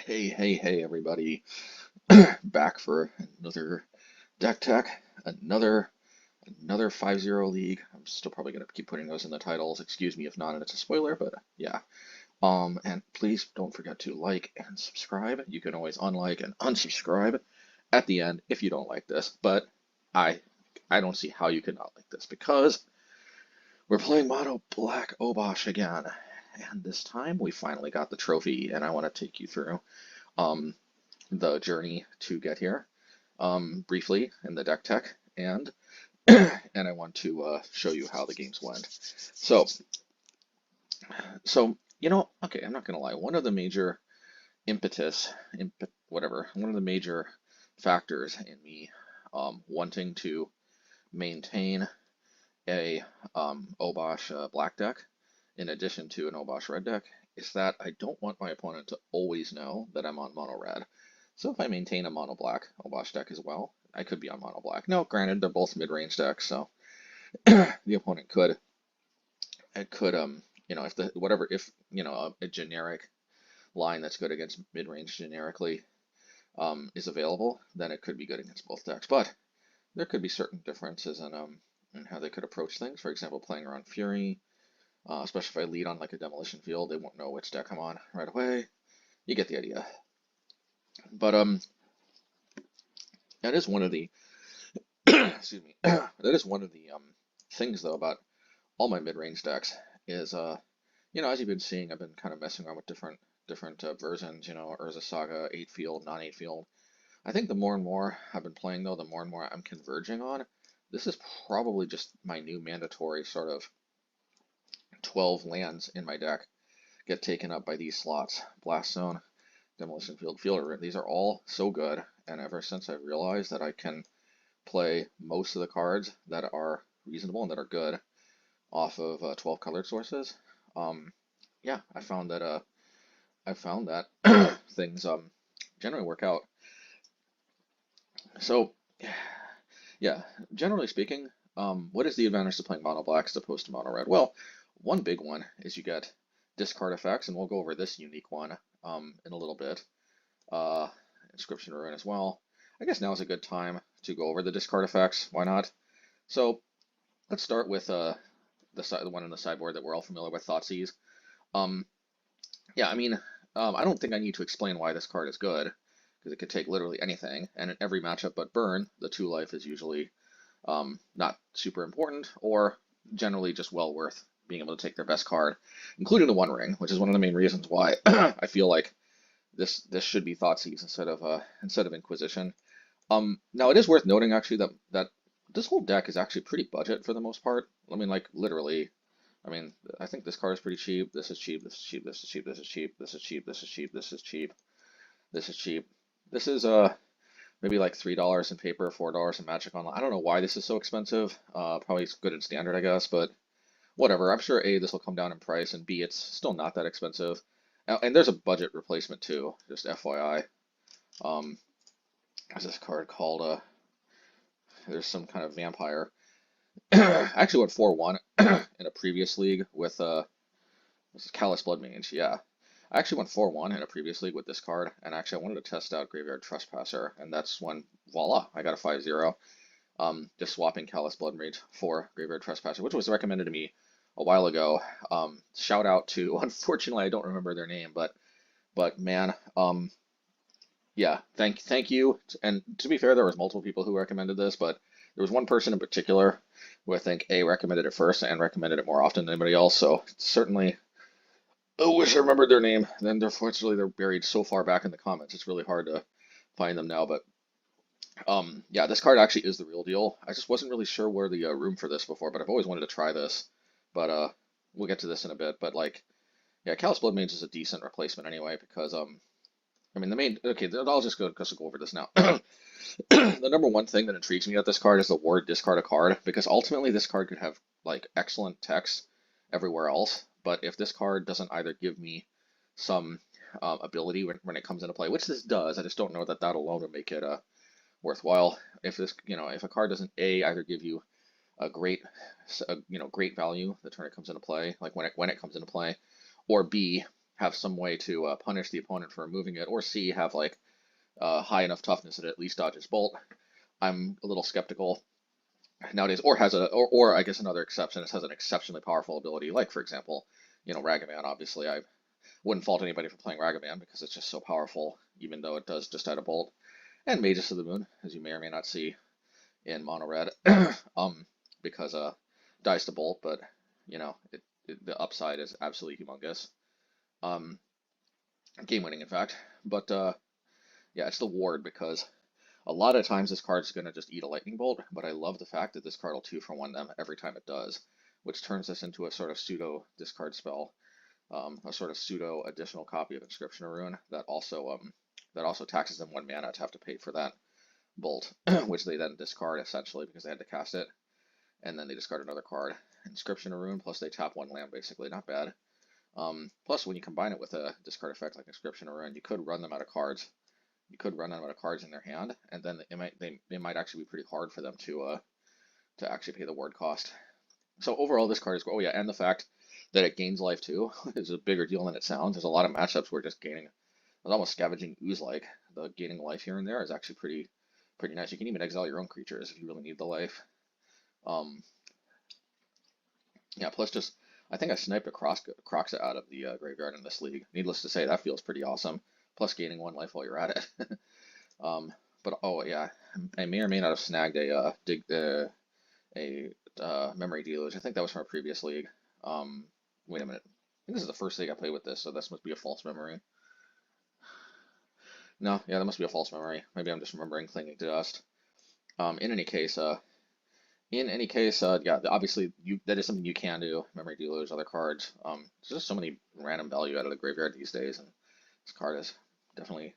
Hey, everybody. Back for another deck tech, another 5-0 league. I'm still probably gonna keep putting those in the titles. Excuse me if not, and it's a spoiler, but yeah. And please don't forget to like and subscribe. You can always unlike and unsubscribe at the end if you don't like this, but I I don't see how you could not like this because we're playing Mono Black Obosh again. And this time we finally got the trophy, and I want to take you through. Um, the journey to get here briefly in the deck tech, and and I want to show you how the games went. So, okay, I'm not gonna lie. One of the major one of the major factors in me wanting to maintain a Obosh black deck in addition to an Obosh red deck is that I don't want my opponent to always know that I'm on mono red. So if I maintain a mono black Obosh deck as well, I could be on mono black. No, granted, they're both mid-range decks, so the opponent could, it could, if a generic line that's good against mid-range generically is available, then it could be good against both decks. But there could be certain differences in how they could approach things. For example, playing around Fury, especially if I lead on like a Demolition Field, they won't know which deck I'm on right away. You get the idea. But that is one of the excuse me. That is one of the things though about all my mid-range decks is as you've been seeing, I've been kind of messing around with different versions. Urza Saga, 8-field, non-8-field. I think the more and more I've been playing though, the more and more I'm converging on. This is probably just my new mandatory sort of 12 lands in my deck get taken up by these slots. Blast Zone, Demolition Field, Fielder. These are all so good, and ever since I've realized that I can play most of the cards that are reasonable and that are good off of 12 colored sources, yeah, I found that things generally work out. So, yeah, generally speaking, what is the advantage to playing mono black as opposed to mono red? Well, one big one is you get discard effects, and we'll go over this unique one in a little bit. Inscription of Ruin as well. I guess now is a good time to go over the discard effects. Why not? So let's start with the one in the sideboard that we're all familiar with, Thoughtseize. Yeah, I mean, I don't think I need to explain why this card is good, because it could take literally anything, and in every matchup but burn, the 2-life is usually not super important, or generally just well worth being able to take their best card, including the One Ring, which is one of the main reasons why I feel like this should be Thoughtseize instead of Inquisition. Now it is worth noting actually that this whole deck is actually pretty budget for the most part. I mean, like literally. I mean, I think this card is pretty cheap. This is cheap. This is cheap. This is cheap. This is cheap. This is cheap. This is cheap. This is cheap. This is cheap. This is maybe like $3 in paper, $4 in Magic Online. I don't know why this is so expensive. Probably it's good in standard, I guess, but whatever. I'm sure A, this will come down in price, and B, it's still not that expensive. And there's a budget replacement too, just FYI. There's this card called there's some kind of vampire. I actually went 4-1 in a previous league with this is Callous Blood Mage, yeah. I actually went 4-1 in a previous league with this card, and actually I wanted to test out Graveyard Trespasser, and that's when, voila, I got a 5-0. Just swapping Callous Blood Mage for Graveyard Trespasser, which was recommended to me a while ago. Shout out to, unfortunately I don't remember their name, but man, yeah, thank you. And to be fair, there was multiple people who recommended this, but there was one person in particular who I think A, recommended it first and recommended it more often than anybody else. So certainly, I wish I remembered their name. Then unfortunately they're buried so far back in the comments. It's really hard to find them now. But yeah, this card actually is the real deal. I just wasn't really sure where the room for this before, but I've always wanted to try this. But we'll get to this in a bit. But like, yeah, Callous Blood Mage is a decent replacement anyway because I mean, I'll just go over this now. The number one thing that intrigues me about this card is the word discard a card, because ultimately this card could have like excellent text everywhere else, but if this card doesn't either give me some ability when it comes into play, which this does, I just don't know that alone would make it worthwhile. If if a card doesn't either give you a great value the turn it comes into play, like when it comes into play, or B, have some way to punish the opponent for removing it, or C, have like high enough toughness that it at least dodges bolt. I'm a little skeptical nowadays, or has or I guess another exception, it has an exceptionally powerful ability, like for example, Ragavan. Obviously, I wouldn't fault anybody for playing Ragavan because it's just so powerful, even though it does just add a bolt. And Magus of the Moon, as you may or may not see in mono red, because dies to bolt, but the upside is absolutely humongous, game winning in fact. But yeah, it's the ward because a lot of times this card's going to just eat a lightning bolt, but I love the fact that this card will 2-for-1 them every time it does, which turns this into a sort of pseudo discard spell, a sort of pseudo additional copy of Inscription of Ruin that also taxes them 1 mana to have to pay for that bolt, which they then discard essentially because they had to cast it, and then they discard another card. Inscription of Ruin, plus they tap 1 land basically, not bad. Plus when you combine it with a discard effect like Inscription of Ruin, you could run them out of cards. You could run them out of cards in their hand, and then it might actually be pretty hard for them to actually pay the ward cost. So overall, this card is, oh yeah, and the fact that it gains life too is a bigger deal than it sounds. There's a lot of matchups where just gaining, it's almost scavenging ooze-like. The gaining life here and there is actually pretty nice. You can even exile your own creatures if you really need the life. Yeah, plus just, I think I sniped a Kroxa out of the graveyard in this league. Needless to say, that feels pretty awesome. Plus gaining 1 life while you're at it. But oh yeah, I may or may not have snagged a Memory Deluge. I think that was from a previous league. Wait a minute. I think this is the first league I played with this, so this must be a false memory. No, yeah, that must be a false memory. Maybe I'm just remembering Clinging to Dust. In any case, yeah, obviously that is something you can do. Memory Deluge, other cards. There's just so many random value out of the graveyard these days, and this card is definitely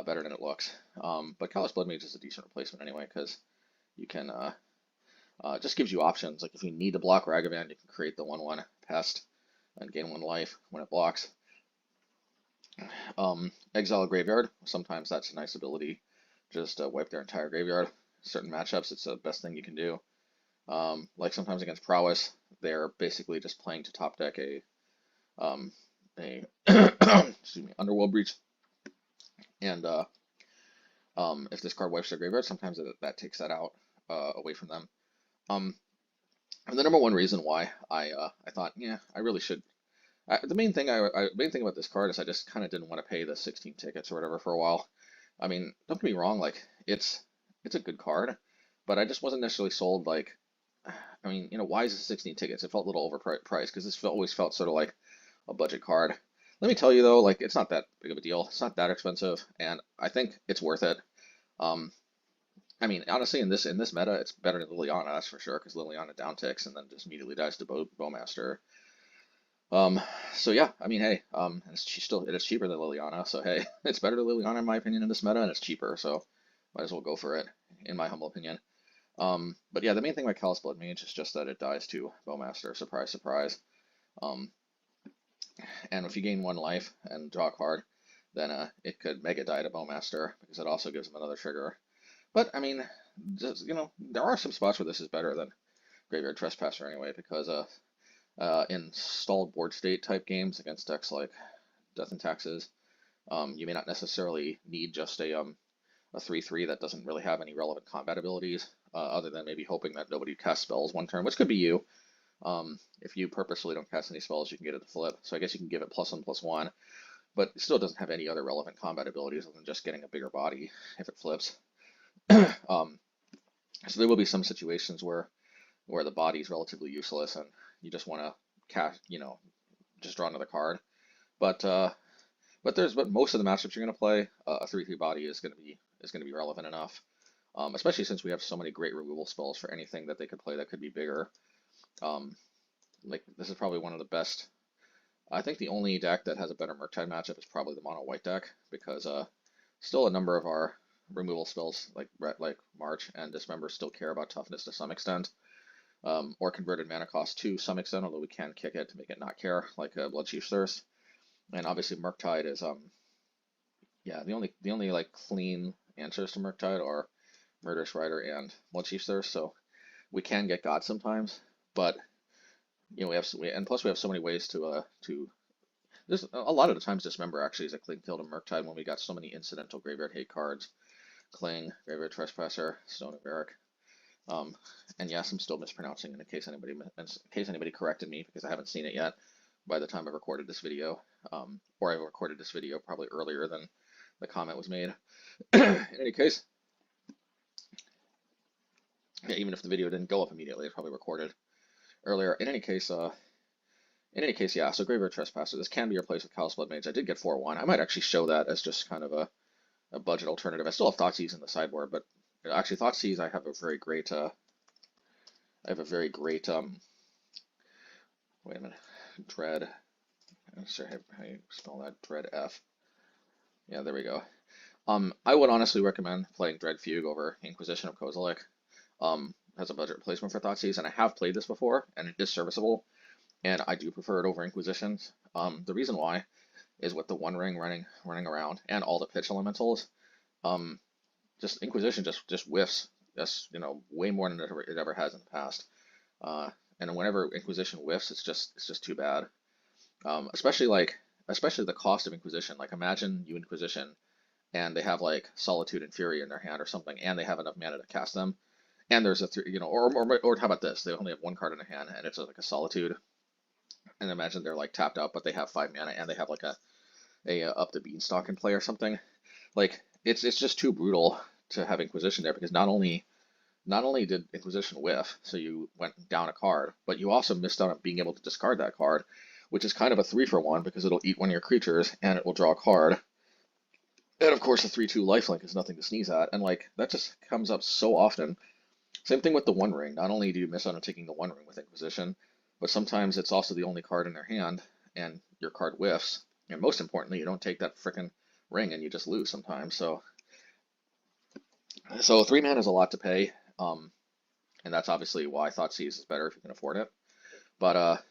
better than it looks. But Callous Bloodmage is a decent replacement anyway, because you can just gives you options. Like if you need to block Ragavan, you can create the 1/1 Pest and gain 1 life when it blocks. Exile a graveyard. Sometimes that's a nice ability. Just wipe their entire graveyard. Certain matchups, it's the best thing you can do. Like sometimes against Prowess, they're basically just playing to top deck a excuse me, Underworld Breach, and if this card wipes their graveyard, sometimes that takes that out away from them. The number one reason why I thought, yeah, I really should. The main thing about this card is I just kind of didn't want to pay the 16 tickets or whatever for a while. I mean, don't get me wrong, like it's a good card, but I just wasn't necessarily sold. Like, I mean, why is it 16 tickets? It felt a little overpriced because this always felt sort of like a budget card. Let me tell you though, like it's not that big of a deal. It's not that expensive, and I think it's worth it. I mean, honestly, in this meta, it's better than Liliana, that's for sure, because Liliana down ticks and then just immediately dies to Bowmaster. So yeah, I mean, hey, it is cheaper than Liliana, so hey, it's better than Liliana in my opinion in this meta, and it's cheaper, so might as well go for it, in my humble opinion. But yeah, the main thing about Callous Bloodmage is just that it dies to Bowmaster, surprise, surprise. And if you gain 1 life and draw a card, then it could mega die to Bowmaster, because it also gives him another trigger. But, I mean, just, there are some spots where this is better than Graveyard Trespasser anyway, because in stalled board state type games against decks like Death and Taxes, you may not necessarily need just a 3/3 that doesn't really have any relevant combat abilities, other than maybe hoping that nobody casts spells one turn, which could be you. If you purposefully don't cast any spells, you can get it to flip. So I guess you can give it +1/+1, but it still doesn't have any other relevant combat abilities other than just getting a bigger body if it flips. So there will be some situations where the body is relatively useless and you just want to cast, just draw another card. But most of the matchups you're going to play, a 3/3 body is going to be relevant enough. Especially since we have so many great removal spells for anything that they could play that could be bigger. Like this is probably one of the best. I think the only deck that has a better Murktide matchup is probably the mono white deck, because still a number of our removal spells like March and Dismember still care about toughness to some extent, or converted mana cost to some extent, although we can kick it to make it not care, like Bloodcheif Thirst. And obviously Murktide is yeah, the only like clean answers to Murktide are Murderous Rider and Bloodcheif Thirst, so we can get God sometimes, but plus we have so many ways to This a lot of the times Dismember actually is a clean kill to Murktide when we got so many incidental graveyard hate cards. Cling, Graveyard Trespasser, Stone of Erech. Um, and yes, I'm still mispronouncing in case anybody corrected me because I haven't seen it yet by the time I recorded this video. Or I recorded this video probably earlier than the comment was made. In any case, yeah, even if the video didn't go up immediately, it's probably recorded earlier. In any case, yeah, so Graveyard Trespasser, this can be replaced with Callous Bloodmage. I did get 4-1. I might actually show that as just kind of a budget alternative. I still have Thoughtseize in the sideboard, but actually Thoughtseize I have a very great, wait a minute, Dread, I'm sorry, how you spell that, Dread F. Yeah, there we go. I would honestly recommend playing Dread Fugue over Inquisition of Kozilek as a budget replacement for Thoughtseize, and I have played this before, and it is serviceable, and I do prefer it over Inquisitions. The reason why is with the One Ring running around and all the pitch elementals, just Inquisition just whiffs, just way more than it ever has in the past. And whenever Inquisition whiffs, it's just too bad. Especially the cost of Inquisition. Like imagine you Inquisition and they have like Solitude and Fury in their hand or something, and they have enough mana to cast them. And there's a or how about this? They only have one card in their hand, and it's like a Solitude. And imagine they're like tapped out, but they have 5 mana, and they have like a Up the Beanstalk in play or something. Like it's just too brutal to have Inquisition there, because not only did Inquisition whiff, so you went down a card, but you also missed out on being able to discard that card, which is kind of a 3-for-1 because it'll eat one of your creatures and it will draw a card. And of course, a 3/2 lifelink is nothing to sneeze at, and like that just comes up so often. Same thing with the One Ring. Not only do you miss out on taking the One Ring with Inquisition, but sometimes it's also the only card in their hand, and your card whiffs. And most importantly, you don't take that frickin' ring, and you just lose sometimes. So 3 mana is a lot to pay, and that's obviously why Thoughtseize is better if you can afford it. But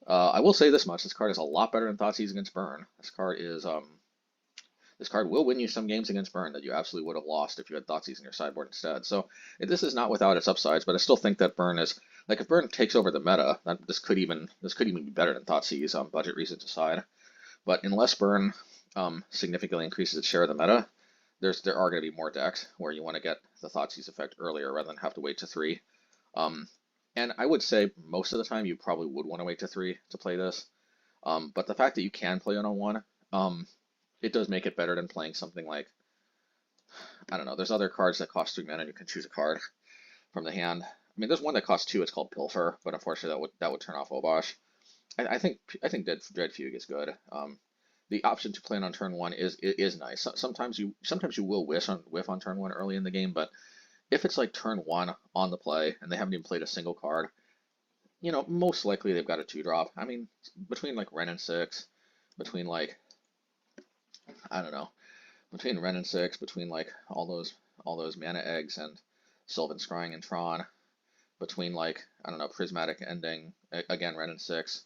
I will say this much: this card is a lot better than Thoughtseize against Burn. This card will win you some games against Burn that you absolutely would have lost if you had Thoughtseize in your sideboard instead. So this is not without its upsides, but I still think that Burn is, like, if Burn takes over the meta, this could even be better than Thoughtseize, budget reasons aside. But unless Burn significantly increases its share of the meta, there are going to be more decks where you want to get the Thoughtseize effect earlier rather than have to wait to 3. And I would say most of the time you probably would want to wait to 3 to play this. But the fact that you can play it on 1, it does make it better than playing something like, I don't know, there's other cards that cost 3 mana and you can choose a card from the hand. I mean, there's one that costs 2, it's called Pilfer, but unfortunately that would turn off Obosh. I think Dread Fugue is good. The option to play it on turn 1 is nice. Sometimes you will whiff on turn 1 early in the game, but if it's like turn 1 on the play and they haven't even played a single card, most likely they've got a 2-drop. I mean, between like Wrenn and 6, between like, I don't know, between Wrenn and 6, between like all those mana eggs and Sylvan Scrying and Tron, between like, I don't know, Prismatic Ending, again Wrenn and 6,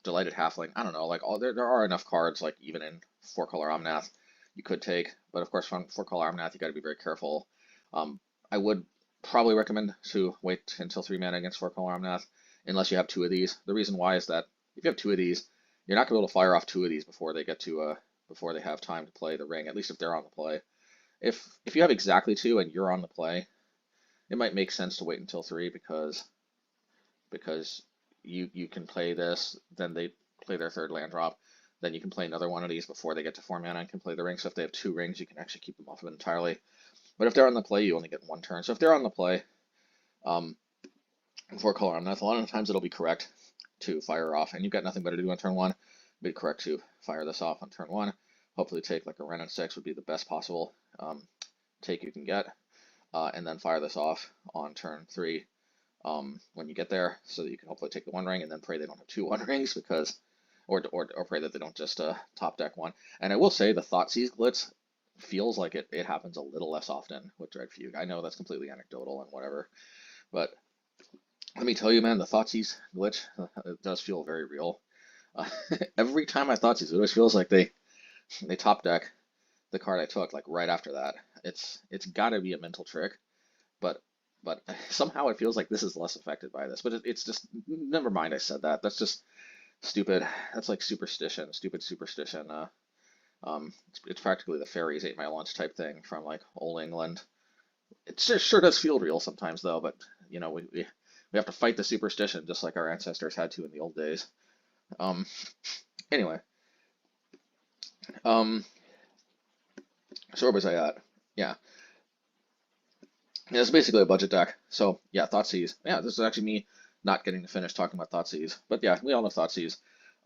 Delighted Halfling, I don't know, like there are enough cards, like even in 4-color Omnath you could take, but of course from 4-color Omnath you got to be very careful. I would probably recommend to wait until 3 mana against 4-color Omnath, unless you have 2 of these. The reason why is that if you have 2 of these, you're not going to be able to fire off 2 of these before they get to before they have time to play the ring, at least if they're on the play. If you have exactly 2 and you're on the play, it might make sense to wait until 3 because you can play this, then they play their 3rd land drop, then you can play another one of these before they get to 4 mana and can play the ring. So if they have 2 rings, you can actually keep them off of it entirely. But if they're on the play, you only get 1 turn. So if they're on the play, 4-color Omnath, a lot of the times it'll be correct to fire off, and you've got nothing better to do on turn 1. It'd be correct to fire this off on turn 1. Hopefully take like a Wrenn and 6 would be the best possible take you can get, and then fire this off on turn 3 when you get there, so that you can hopefully take the 1 ring and then pray they don't have 2 1 rings, because or pray that they don't just top deck 1. And I will say the Thoughtseize glitch feels like it happens a little less often with Dread Fugue. I know that's completely anecdotal and whatever, but let me tell you, man, the Thoughtseize glitch, it does feel very real. Every time I Thoughtseize, it always feels like they top deck the card I took like right after that. It's got to be a mental trick, but somehow it feels like this is less affected by this. But it's just, never mind, I said that. That's just Stupid. That's like superstition. Stupid superstition. It's practically the fairies ate my lunch type thing from like old England. It sure does feel real sometimes though, but you know we have to fight the superstition just like our ancestors had to in the old days. Um, anyway, um, so where was I at? Yeah, yeah, it's basically a budget deck. So yeah, Thoughtseize. Yeah, this is actually me not getting to finish talking about Thoughtseize, but yeah, we all know Thoughtseizes.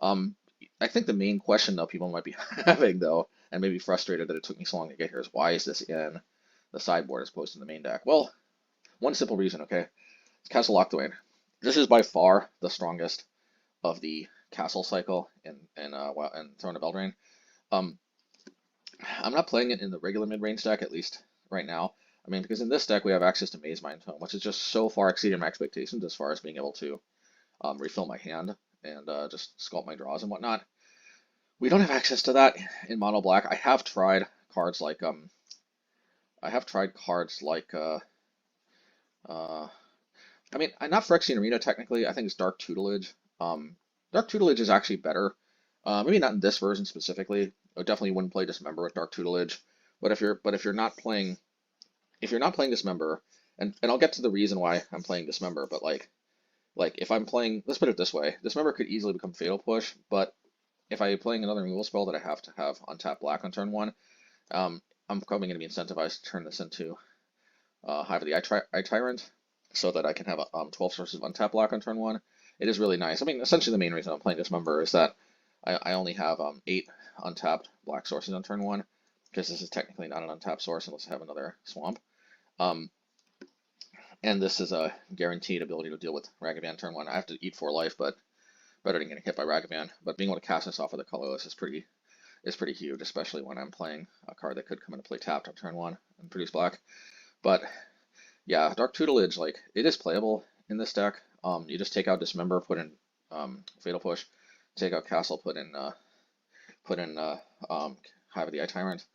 Um, I think the main question though people might be having though, and maybe frustrated that it took me so long to get here, is why is this in the sideboard as opposed to the main deck? Well, one simple reason, okay? It's Castle Locthwain. This is by far the strongest of the castle cycle in Throne of Eldraine. Um, I'm not playing it in the regular mid-range deck, at least right now. I mean, because in this deck we have access to Maze Mind Tome, which is just so far exceeding my expectations as far as being able to refill my hand and just sculpt my draws and whatnot. We don't have access to that in mono black. I have tried cards like uh, I mean, not Phyrexian Arena technically. I think it's Dark Tutelage. Dark Tutelage is actually better. Maybe not in this version specifically. I definitely wouldn't play Dismember with Dark Tutelage. But if you're not playing Dismember, and I'll get to the reason why I'm playing Dismember, but like if I'm playing, let's put it this way, Dismember could easily become Fatal Push, but if I'm playing another removal spell that I have to have untap black on turn one, I'm probably going to be incentivized to turn this into Hive of the Eye Tyrant, so that I can have 12 sources of untap black on turn one. It is really nice. I mean, essentially the main reason I'm playing Dismember is that I only have 8 untapped black sources on turn one, because this is technically not an untapped source unless I have another swamp. Um, and this is a guaranteed ability to deal with Ragavan turn one. I have to eat 4 life, but better than getting hit by Ragavan. But being able to cast this off of the colorless is pretty huge, especially when I'm playing a card that could come into play tapped on turn one and produce black. But yeah, Dark Tutelage, like, it is playable in this deck. You just take out Dismember, put in Fatal Push, take out Castle, put in Hive of the Eye Tyrant,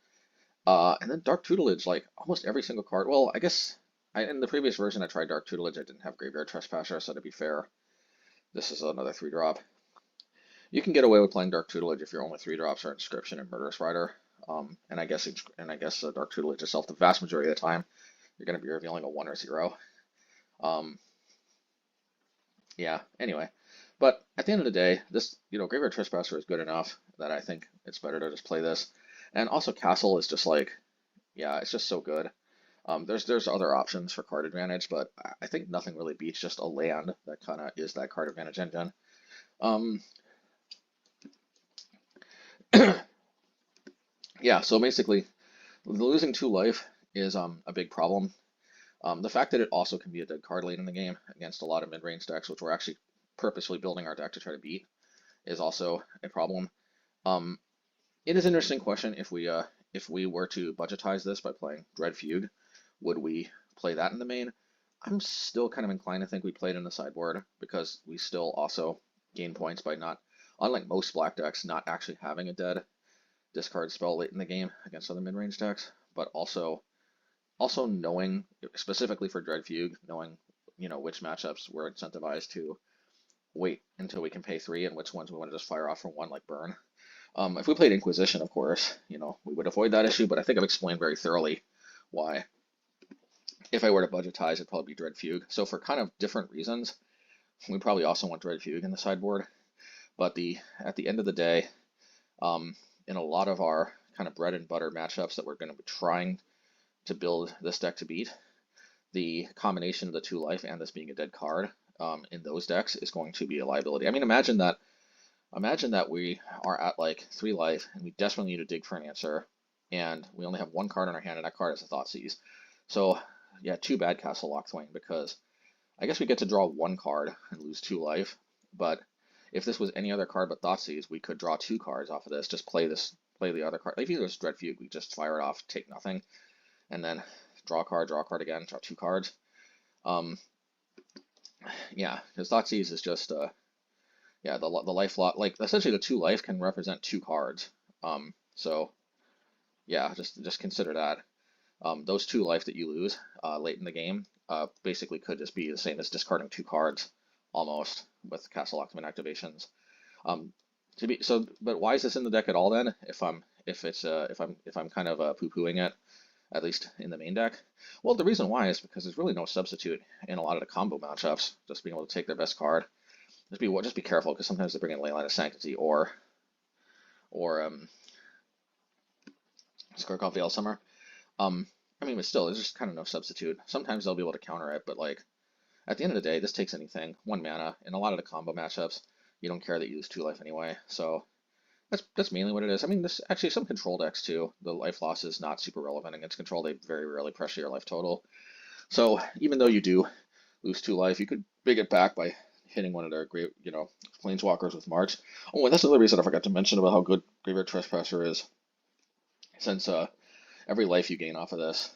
and then Dark Tutelage, like almost every single card. Well, I guess in the previous version I tried Dark Tutelage. I didn't have Graveyard Trespasser, so to be fair, this is another 3-drop. You can get away with playing Dark Tutelage if your only 3-drops are Inscription and Murderous Rider. And I guess Dark Tutelage itself, the vast majority of the time, you're going to be revealing a 1 or 0. Yeah, anyway. But at the end of the day, this, Graveyard Trespasser is good enough that I think it's better to just play this. And also Castle is just like, yeah, it's just so good. There's other options for card advantage, but I think nothing really beats just a land that kind of is that card advantage engine. Yeah, so basically, losing 2 life is a big problem. The fact that it also can be a dead card late in the game against a lot of mid-range decks, which we're actually purposefully building our deck to try to beat, is also a problem. It is an interesting question if we were to budgetize this by playing Dread Fugue, would we play that in the main? I'm still kind of inclined to think we played in the sideboard because we still also gain points by not, unlike most black decks, not actually having a dead discard spell late in the game against other mid-range decks, but also knowing, specifically for Dread Fugue, knowing which matchups we're incentivized to wait until we can pay 3 and which ones we want to just fire off for 1, like burn. If we played Inquisition, of course, we would avoid that issue, but I think I've explained very thoroughly why. If I were to budgetize, it'd probably be Dread Fugue. So for kind of different reasons, we probably also want Dread Fugue in the sideboard. But at the end of the day, in a lot of our kind of bread and butter matchups that we're going to be trying to build this deck to beat, the combination of the 2 life and this being a dead card in those decks is going to be a liability. I mean, imagine that we are at like 3 life and we desperately need to dig for an answer, and we only have 1 card in our hand, and that card is a Thoughtseize. So yeah, too bad, Castle Locthwain, because I guess we get to draw 1 card and lose 2 life, but if this was any other card but Thoughtseize, we could draw 2 cards off of this, just play the other card. Like if it was Dread Fugue, we just fire it off, take nothing, and then draw a card again, draw 2 cards. Yeah, because Thoughtseize is just yeah, the life lot, like essentially the 2 life can represent 2 cards. So yeah, just consider that. Those 2 life that you lose late in the game basically could just be the same as discarding 2 cards almost with Castle Locthwain activations. But why is this in the deck at all then? If I'm kind of poo-pooing it, at least in the main deck. Well, the reason why is because there's really no substitute in a lot of the combo matchups. Just being able to take their best card. Just be careful because sometimes they bring in Leyline of Sanctity or Skarkov Veil Summer. I mean, but still, there's just kind of no substitute. Sometimes they'll be able to counter it, but like at the end of the day, this takes anything. 1 mana. In a lot of the combo matchups, you don't care that you lose 2 life anyway. So that's mainly what it is. I mean, this actually some control decks too. The life loss is not super relevant against control. They very rarely pressure your life total. So even though you do lose 2 life, you could big it back by hitting one of their great, planeswalkers with March. Oh, and that's another reason I forgot to mention about how good Graveyard Trespasser is, since every life you gain off of this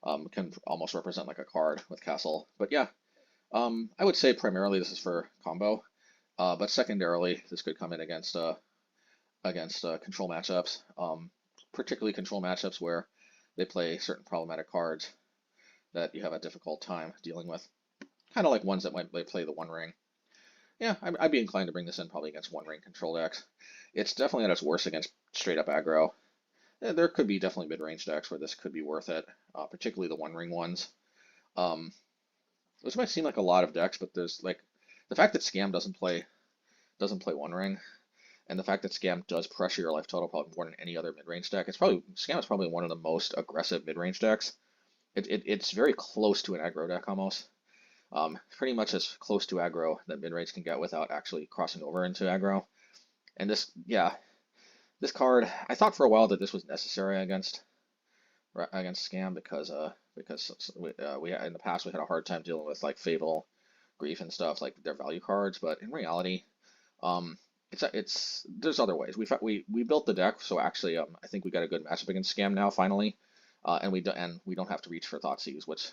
can almost represent like a card with Castle. But yeah, I would say primarily this is for combo, but secondarily this could come in against control matchups, particularly control matchups where they play certain problematic cards that you have a difficult time dealing with, kind of like ones that might play the One Ring. Yeah, I'd be inclined to bring this in probably against One Ring control decks. It's definitely at its worst against straight up aggro. There could be definitely mid-range decks where this could be worth it, particularly the One Ring ones. Which might seem like a lot of decks, but there's like the fact that Scam doesn't play One Ring, and the fact that Scam does pressure your life total probably more than any other mid-range deck. Scam is probably one of the most aggressive mid-range decks. It's very close to an aggro deck almost. Pretty much as close to aggro that mid-range can get without actually crossing over into aggro. And this card, I thought for a while that this was necessary against Scam because we in the past we had a hard time dealing with like Fable, Grief, and stuff like their value cards. But in reality, there's other ways. We built the deck, so actually I think we got a good matchup against Scam now finally, and we don't have to reach for Thoughtseize, which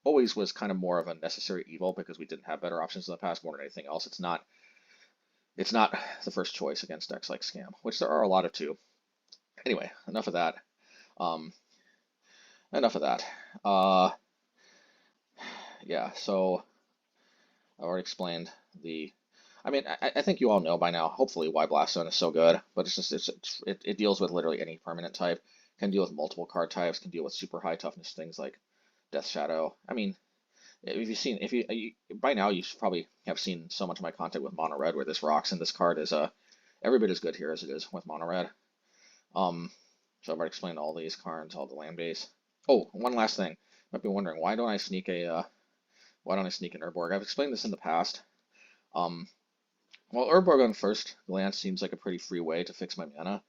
always was kind of more of a necessary evil because we didn't have better options in the past more than anything else. It's not the first choice against decks like Scam, which there are a lot of too. Anyway, enough of that. Yeah, so I've already explained I mean, I think you all know by now, hopefully, why Blaststone is so good, but it deals with literally any permanent type, can deal with multiple card types, can deal with super high toughness things like Death Shadow. I mean, by now you probably have seen so much of my content with Mono Red where this rocks, and this card is every bit as good here as it is with Mono Red. So I've already explained all these cards, all the land base. Oh, one last thing. You might be wondering, why don't I sneak an Urborg? I've explained this in the past. Well, Urborg on first glance seems like a pretty free way to fix my mana.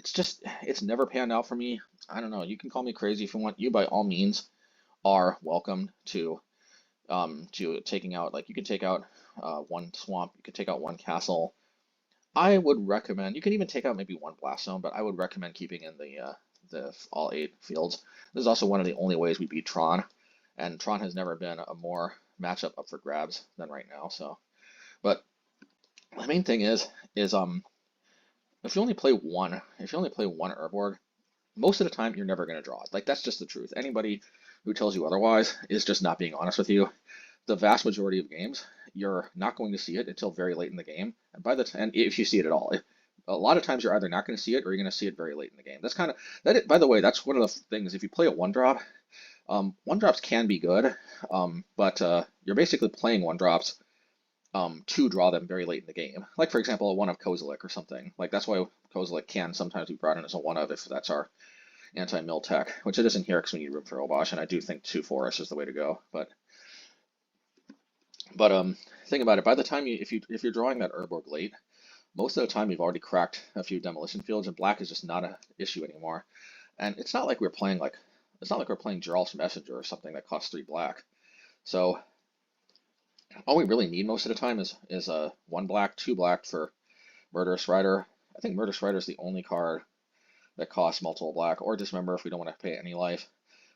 It's never panned out for me. I don't know. You can call me crazy if you want. You by all means are welcome to taking out, like you can take out 1 swamp, you could take out 1 castle. I would recommend you can even take out maybe 1 blast zone, but I would recommend keeping in the all 8 fields. This is also one of the only ways we beat Tron, and Tron has never been a more matchup up for grabs than right now. So, but the main thing is if you only play one Urborg, most of the time you're never going to draw it. Like that's just the truth. Anybody who tells you otherwise is just not being honest with you. The vast majority of games, you're not going to see it until very late in the game, and if you see it at all. A lot of times you're either not going to see it or you're going to see it very late in the game. That's kind of that. By the way, that's one of the things. If you play a 1-drop, 1-drops can be good, but you're basically playing 1-drops to draw them very late in the game. Like for example, a 1 of Kozilek or something. Like that's why Kozilek can sometimes be brought in as a 1 of if that's our anti-mill tech, which it isn't here because we need room for Obosh, and I do think 2 forests is the way to go. But think about it. By the time if you're drawing that Urborg late, most of the time you've already cracked a few demolition fields, and black is just not an issue anymore. And it's not like we're playing Geralt's Messenger or something that costs 3 black. So all we really need most of the time is 1 black, 2 black for Murderous Rider. I think Murderous Rider is the only card that costs multiple black, or Dismember if we don't want to pay any life.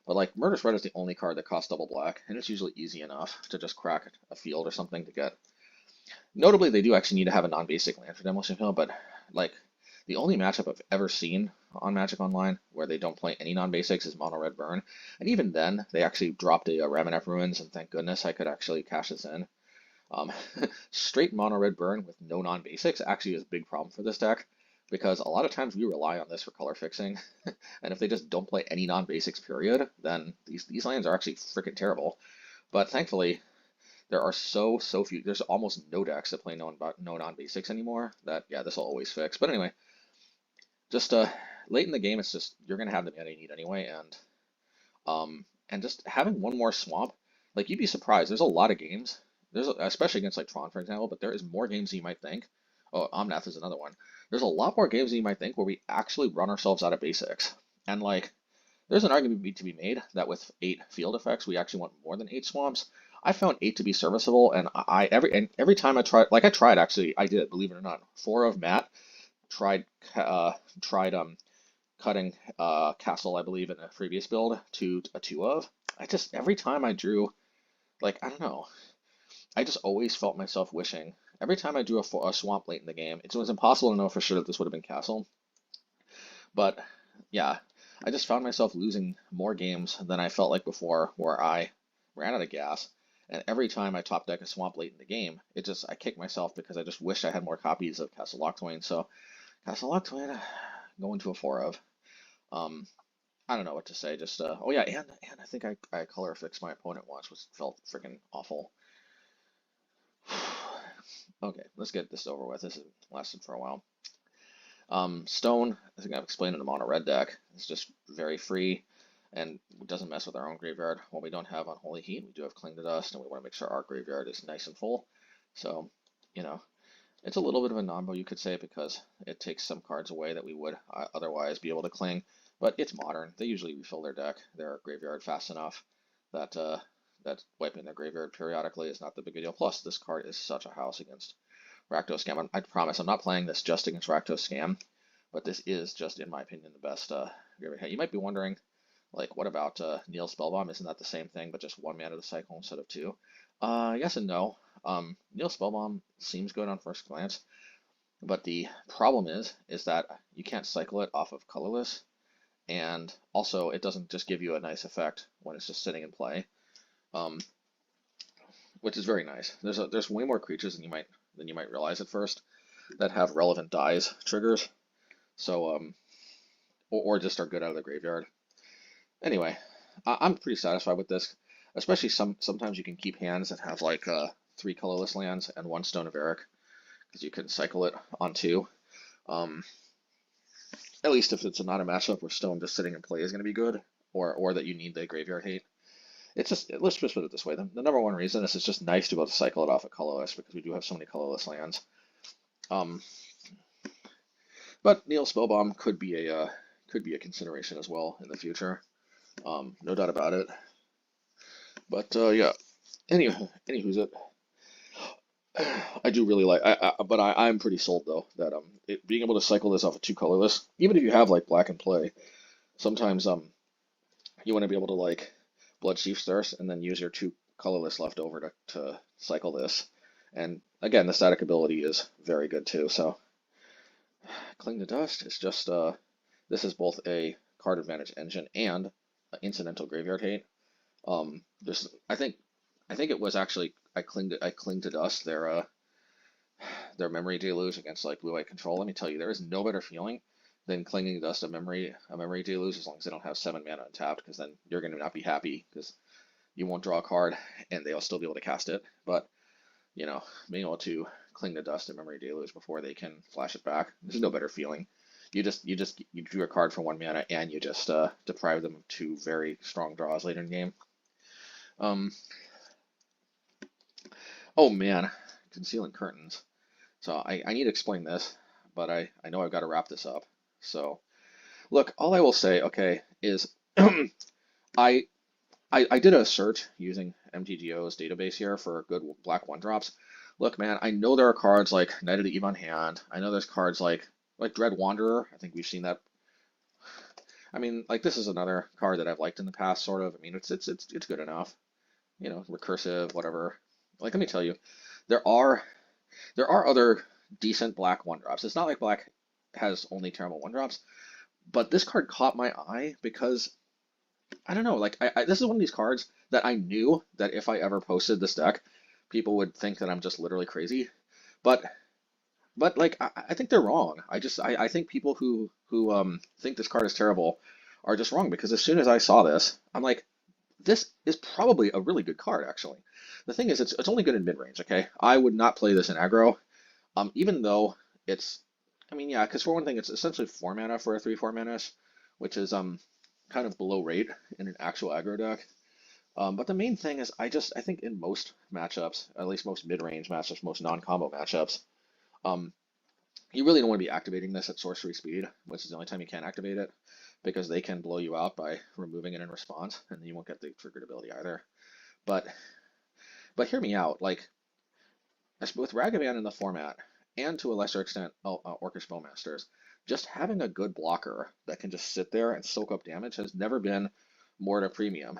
But like Murderous Rider is the only card that costs double black, and it's usually easy enough to just crack a field or something to get. Notably, they do actually need to have a non-basic land for Demolition Field, but like the only matchup I've ever seen on Magic Online where they don't play any non-basics is Mono Red Burn, and even then they actually dropped a Ramunap Ruins, and thank goodness I could actually cash this in. Um, straight mono red burn with no non-basics actually is a big problem for this deck because a lot of times we rely on this for color fixing, and if they just don't play any non-basics period, then these lands are actually freaking terrible. But thankfully, there are so few. There's almost no decks that play no non-basics anymore. That yeah, this will always fix. But anyway, just late in the game, it's just you're gonna have the mana you need anyway, and just having one more swamp, like you'd be surprised. There's a lot of games. Especially against like Tron, for example, but there is more games than you might think. Oh, Omnath is another one. There's a lot more games than you might think where we actually run ourselves out of basics. And like, there's an argument to be made that with 8 field effects, we actually want more than 8 swamps. I found 8 to be serviceable, and every time I tried, like I tried actually, I did, believe it or not. 4 of Matt tried cutting Castle, I believe, in a previous build to a 2 of. Every time I drew, like I don't know. I just always felt myself wishing. Every time I drew a swamp late in the game, it was impossible to know for sure that this would have been Castle. But yeah, I just found myself losing more games than I felt like before, where I ran out of gas. And every time I top deck a swamp late in the game, I kick myself because I just wished I had more copies of Castle Locthwain. So Castle Locthwain, going to a 4 of. I don't know what to say. Just oh yeah, and I think I color fixed my opponent once, which felt freaking awful. Okay, let's get this over with. This has lasted for a while. Stone, I think I've explained in the mono red deck, is just very free and doesn't mess with our own graveyard. While we don't have Unholy Heat, we do have Cling to Dust, and we want to make sure our graveyard is nice and full. So, you know, it's a little bit of a non-bo, you could say, because it takes some cards away that we would otherwise be able to cling. But it's modern. They usually refill their deck, their graveyard fast enough that wiping their graveyard periodically is not the big deal. Plus, this card is such a house against Rakdos Scam. I promise I'm not playing this just against Rakdos Scam, but this is just, in my opinion, the best graveyard. You might be wondering, like, what about Neil Spellbomb? Isn't that the same thing, but just 1 mana to cycle instead of 2? Yes and no. Neil Spellbomb seems good on first glance, but the problem is that you can't cycle it off of colorless, and also it doesn't just give you a nice effect when it's just sitting in play. Which is very nice. There's way more creatures than you might realize at first that have relevant dies triggers. So or just are good out of the graveyard. Anyway, I'm pretty satisfied with this. Especially sometimes you can keep hands that have like 3 colorless lands and 1 Stone of Erech, because you can cycle it on 2. At least if it's not a matchup where Stone just sitting in play is going to be good, or that you need the graveyard hate. It's just, let's just put it this way. The number one reason is it's just nice to be able to cycle it off of colorless, because we do have so many colorless lands. But Neil Spellbomb could be a consideration as well in the future. No doubt about it. But yeah. Anywho's it. I do really like, but I'm pretty sold though that being able to cycle this off of 2 colorless, even if you have like black in play, sometimes you want to be able to like Bloodcheif Thirst and then use your 2 colorless left over to cycle this. And again, the static ability is very good too. So Cling to Dust is just this is both a card advantage engine and incidental graveyard hate. I think it was actually I cling to Dust, their memory deluge against like blue-white control. Let me tell you, there is no better feeling than clinging to Dust a memory deluge, as long as they don't have 7 mana untapped, because then you're going to not be happy because you won't draw a card and they'll still be able to cast it. But you know, being able to cling to Dust a memory deluge before they can flash it back, there's no better feeling. You drew a card for 1 mana and you just deprive them of 2 very strong draws later in the game. Oh man, Concealing Curtains. So I need to explain this, but I know I've got to wrap this up. So look, all I will say, okay, is I did a search using MTGO's database here for good black 1-drops. Look, man, I know there are cards like Knight of the Eve on hand. I know there's cards like Dread Wanderer. I think we've seen that. I mean, like, this is another card that I've liked in the past, sort of. I mean, it's good enough. You know, recursive, whatever. Like, let me tell you, there are other decent black 1-drops. It's not like black has only terrible 1-drops, but this card caught my eye because I don't know, like this is one of these cards that I knew that if I ever posted this deck, people would think that I'm just literally crazy, but like I think they're wrong. I think people who think this card is terrible are just wrong because as soon as I saw this, I'm like, this is probably a really good card actually. The thing is, it's only good in mid range. Okay, I would not play this in aggro. Even though it's, I mean, yeah, because for one thing, it's essentially 4 mana for a 3/4 menace, which is kind of below rate in an actual aggro deck. But the main thing is, I think in most matchups, at least most mid-range matchups, most non-combo matchups, um, you really don't want to be activating this at sorcery speed, which is the only time you can activate it, because they can blow you out by removing it in response, and then you won't get the triggered ability either. But hear me out, like with Ragavan in the format, and to a lesser extent Orcish Bowmasters, just having a good blocker that can just sit there and soak up damage has never been more at a premium.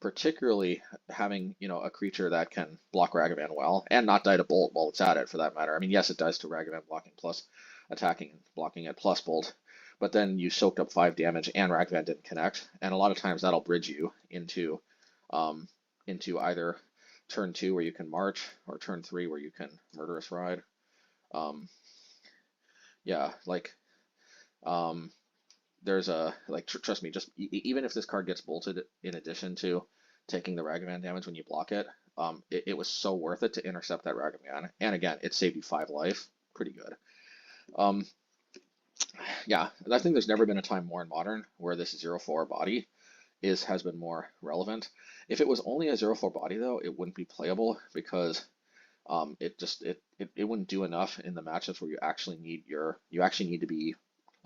Particularly having, a creature that can block Ragavan well, and not die to Bolt while it's at it, for that matter. I mean, yes, it dies to Ragavan blocking plus attacking and blocking it plus Bolt, but then you soaked up 5 damage and Ragavan didn't connect, and a lot of times that'll bridge you into either turn 2 where you can march, or turn 3 where you can Murderous Ride. Yeah, like there's trust me, just even if this card gets bolted in addition to taking the Ragavan damage when you block it, it was so worth it to intercept that Ragavan. And again, it saved you 5 life. Pretty good. Yeah, I think there's never been a time more in Modern where this 0/4 body has been more relevant. If it was only a 0/4 body though, it wouldn't be playable because it wouldn't do enough in the matchups where you actually need to be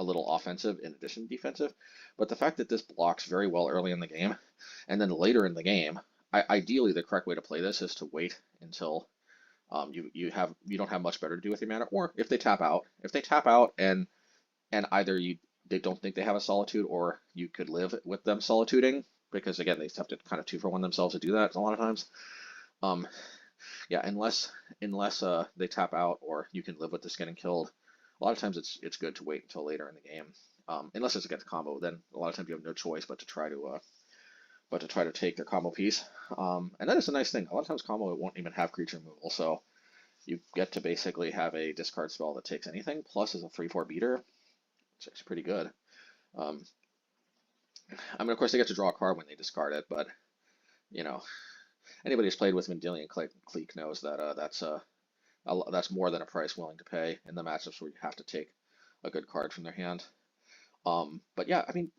a little offensive in addition to defensive. But the fact that this blocks very well early in the game, and then later in the game, ideally the correct way to play this is to wait until you don't have much better to do with your mana, or if they tap out and either they don't think they have a Solitude, or you could live with them solituding, because again they have to kind of 2-for-1 themselves to do that a lot of times. Yeah, unless they tap out or you can live with this getting killed, a lot of times it's good to wait until later in the game. Unless it's against combo, then a lot of times you have no choice but to try to take their combo piece. And that is a nice thing. A lot of times combo it won't even have creature removal, so you get to basically have a discard spell that takes anything, plus is a 3/4 beater, which is pretty good. I mean, of course they get to draw a card when they discard it, but anybody who's played with Mendelian Clique knows that that's more than a price willing to pay in the matchups where you have to take a good card from their hand. But yeah, I mean,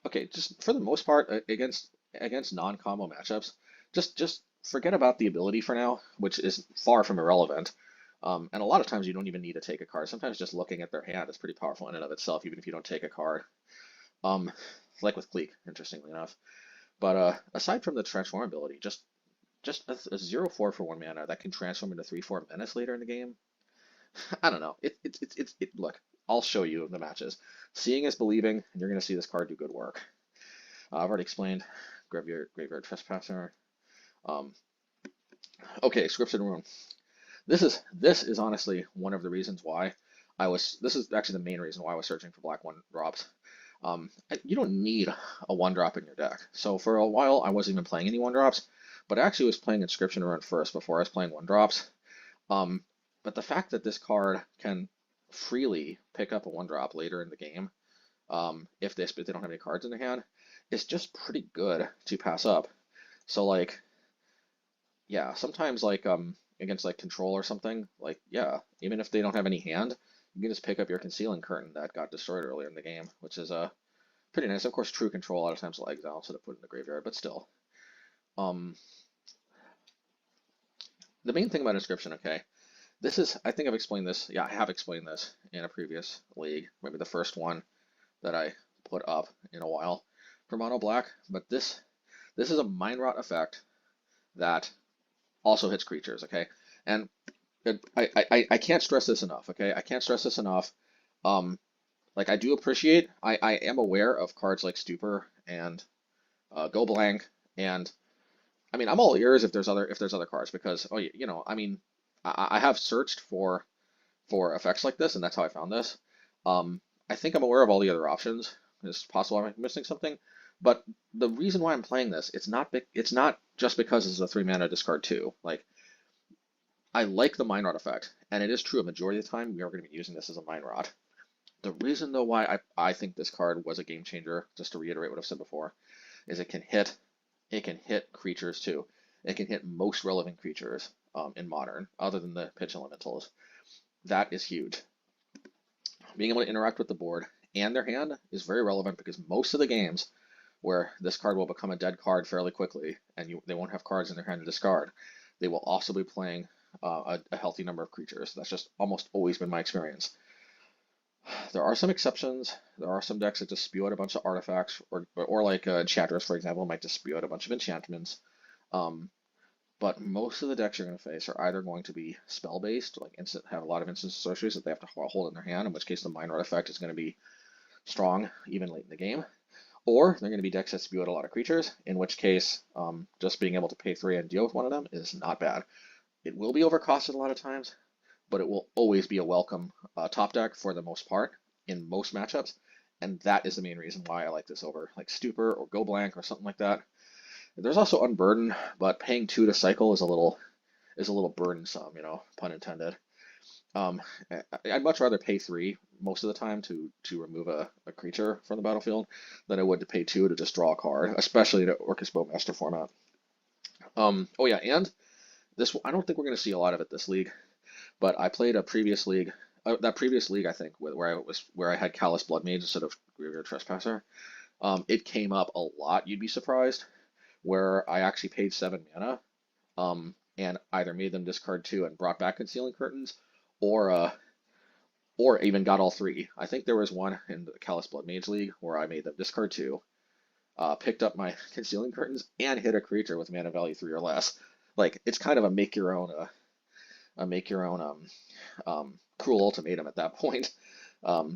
okay, just for the most part against non-combo matchups, just forget about the ability for now, which is far from irrelevant. And a lot of times you don't even need to take a card. Sometimes just looking at their hand is pretty powerful in and of itself, even if you don't take a card. Like with Clique, interestingly enough. But aside from the transform ability, just a 0/4 for 1 mana that can transform into 3/4 menace later in the game. I don't know. Look, I'll show you in the matches. Seeing is believing, and you're going to see this card do good work. I've already explained Graveyard Trespasser. Okay, Inscription of Ruin. This is honestly one of the reasons why this is actually the main reason why I was searching for black 1-drops. You don't need a 1-drop in your deck. So for a while I wasn't even playing any 1-drops, but I actually was playing Inscription of Ruin first before I was playing 1-drops. But the fact that this card can freely pick up a 1-drop later in the game, if they don't have any cards in their hand, is just pretty good to pass up. So like, yeah, sometimes like against like Control or something, like yeah, even if they don't have any hand, you can just pick up your Concealing Curtain that got destroyed earlier in the game, which is pretty nice. Of course, True Control a lot of times will exile instead of put in the graveyard, but still. The main thing about Inscription, okay, this is, I think I've explained this, yeah, I have explained this in a previous league, maybe the first one that I put up in a while for Mono Black, but this is a Mind Rot effect that also hits creatures, okay, and I can't stress this enough, okay, I can't stress this enough. Like I do appreciate, I am aware of cards like Stupor and Go Blank, and I mean I'm all ears if there's other cards, because I mean I have searched for effects like this, and that's how I found this. I think I'm aware of all the other options. It's possible I'm missing something, but the reason why I'm playing this, it's not just because it's a 3 mana discard 2. Like I like the Mind Rot effect, and it is true, a majority of the time we are going to be using this as a Mind Rot. The reason, though, why I think this card was a game changer, just to reiterate what I've said before, is it can hit creatures too. It can hit most relevant creatures in Modern, other than the pitch elementals. That is huge. Being able to interact with the board and their hand is very relevant because most of the games where this card will become a dead card fairly quickly, and they won't have cards in their hand to discard, they will also be playing a healthy number of creatures. That's just almost always been my experience. There are some exceptions. There are some decks that just spew out a bunch of artifacts, or like Enchantress, for example, might just spew out a bunch of enchantments. But most of the decks you're going to face are either going to be spell-based, like have a lot of instant sorceries that they have to hold in their hand, in which case the Mind Rot effect is going to be strong even late in the game. Or they're going to be decks that spew out a lot of creatures, in which case just being able to pay 3 and deal with one of them is not bad. It will be overcosted a lot of times, but it will always be a welcome top deck for the most part in most matchups, and that is the main reason why I like this over like Stupor or Go Blank or something like that. There's also Unburden, but paying 2 to cycle is a little burdensome, you know, pun intended. I'd much rather pay 3 most of the time to remove a creature from the battlefield than I would to pay 2 to just draw a card, especially in an Orcus Bowmaster format. Oh yeah, and this, I don't think we're going to see a lot of it this league, but I played a previous league, that previous league I think, where I had Callous Bloodmage instead of Graveyard Trespasser. It came up a lot, you'd be surprised, where I actually paid 7 mana, and either made them discard 2 and brought back Concealing Curtains, or even got all 3. I think there was one in the Callous Bloodmage League where I made them discard 2, picked up my Concealing Curtains, and hit a creature with mana value 3 or less. Like, it's kind of a make your own cruel ultimatum at that point.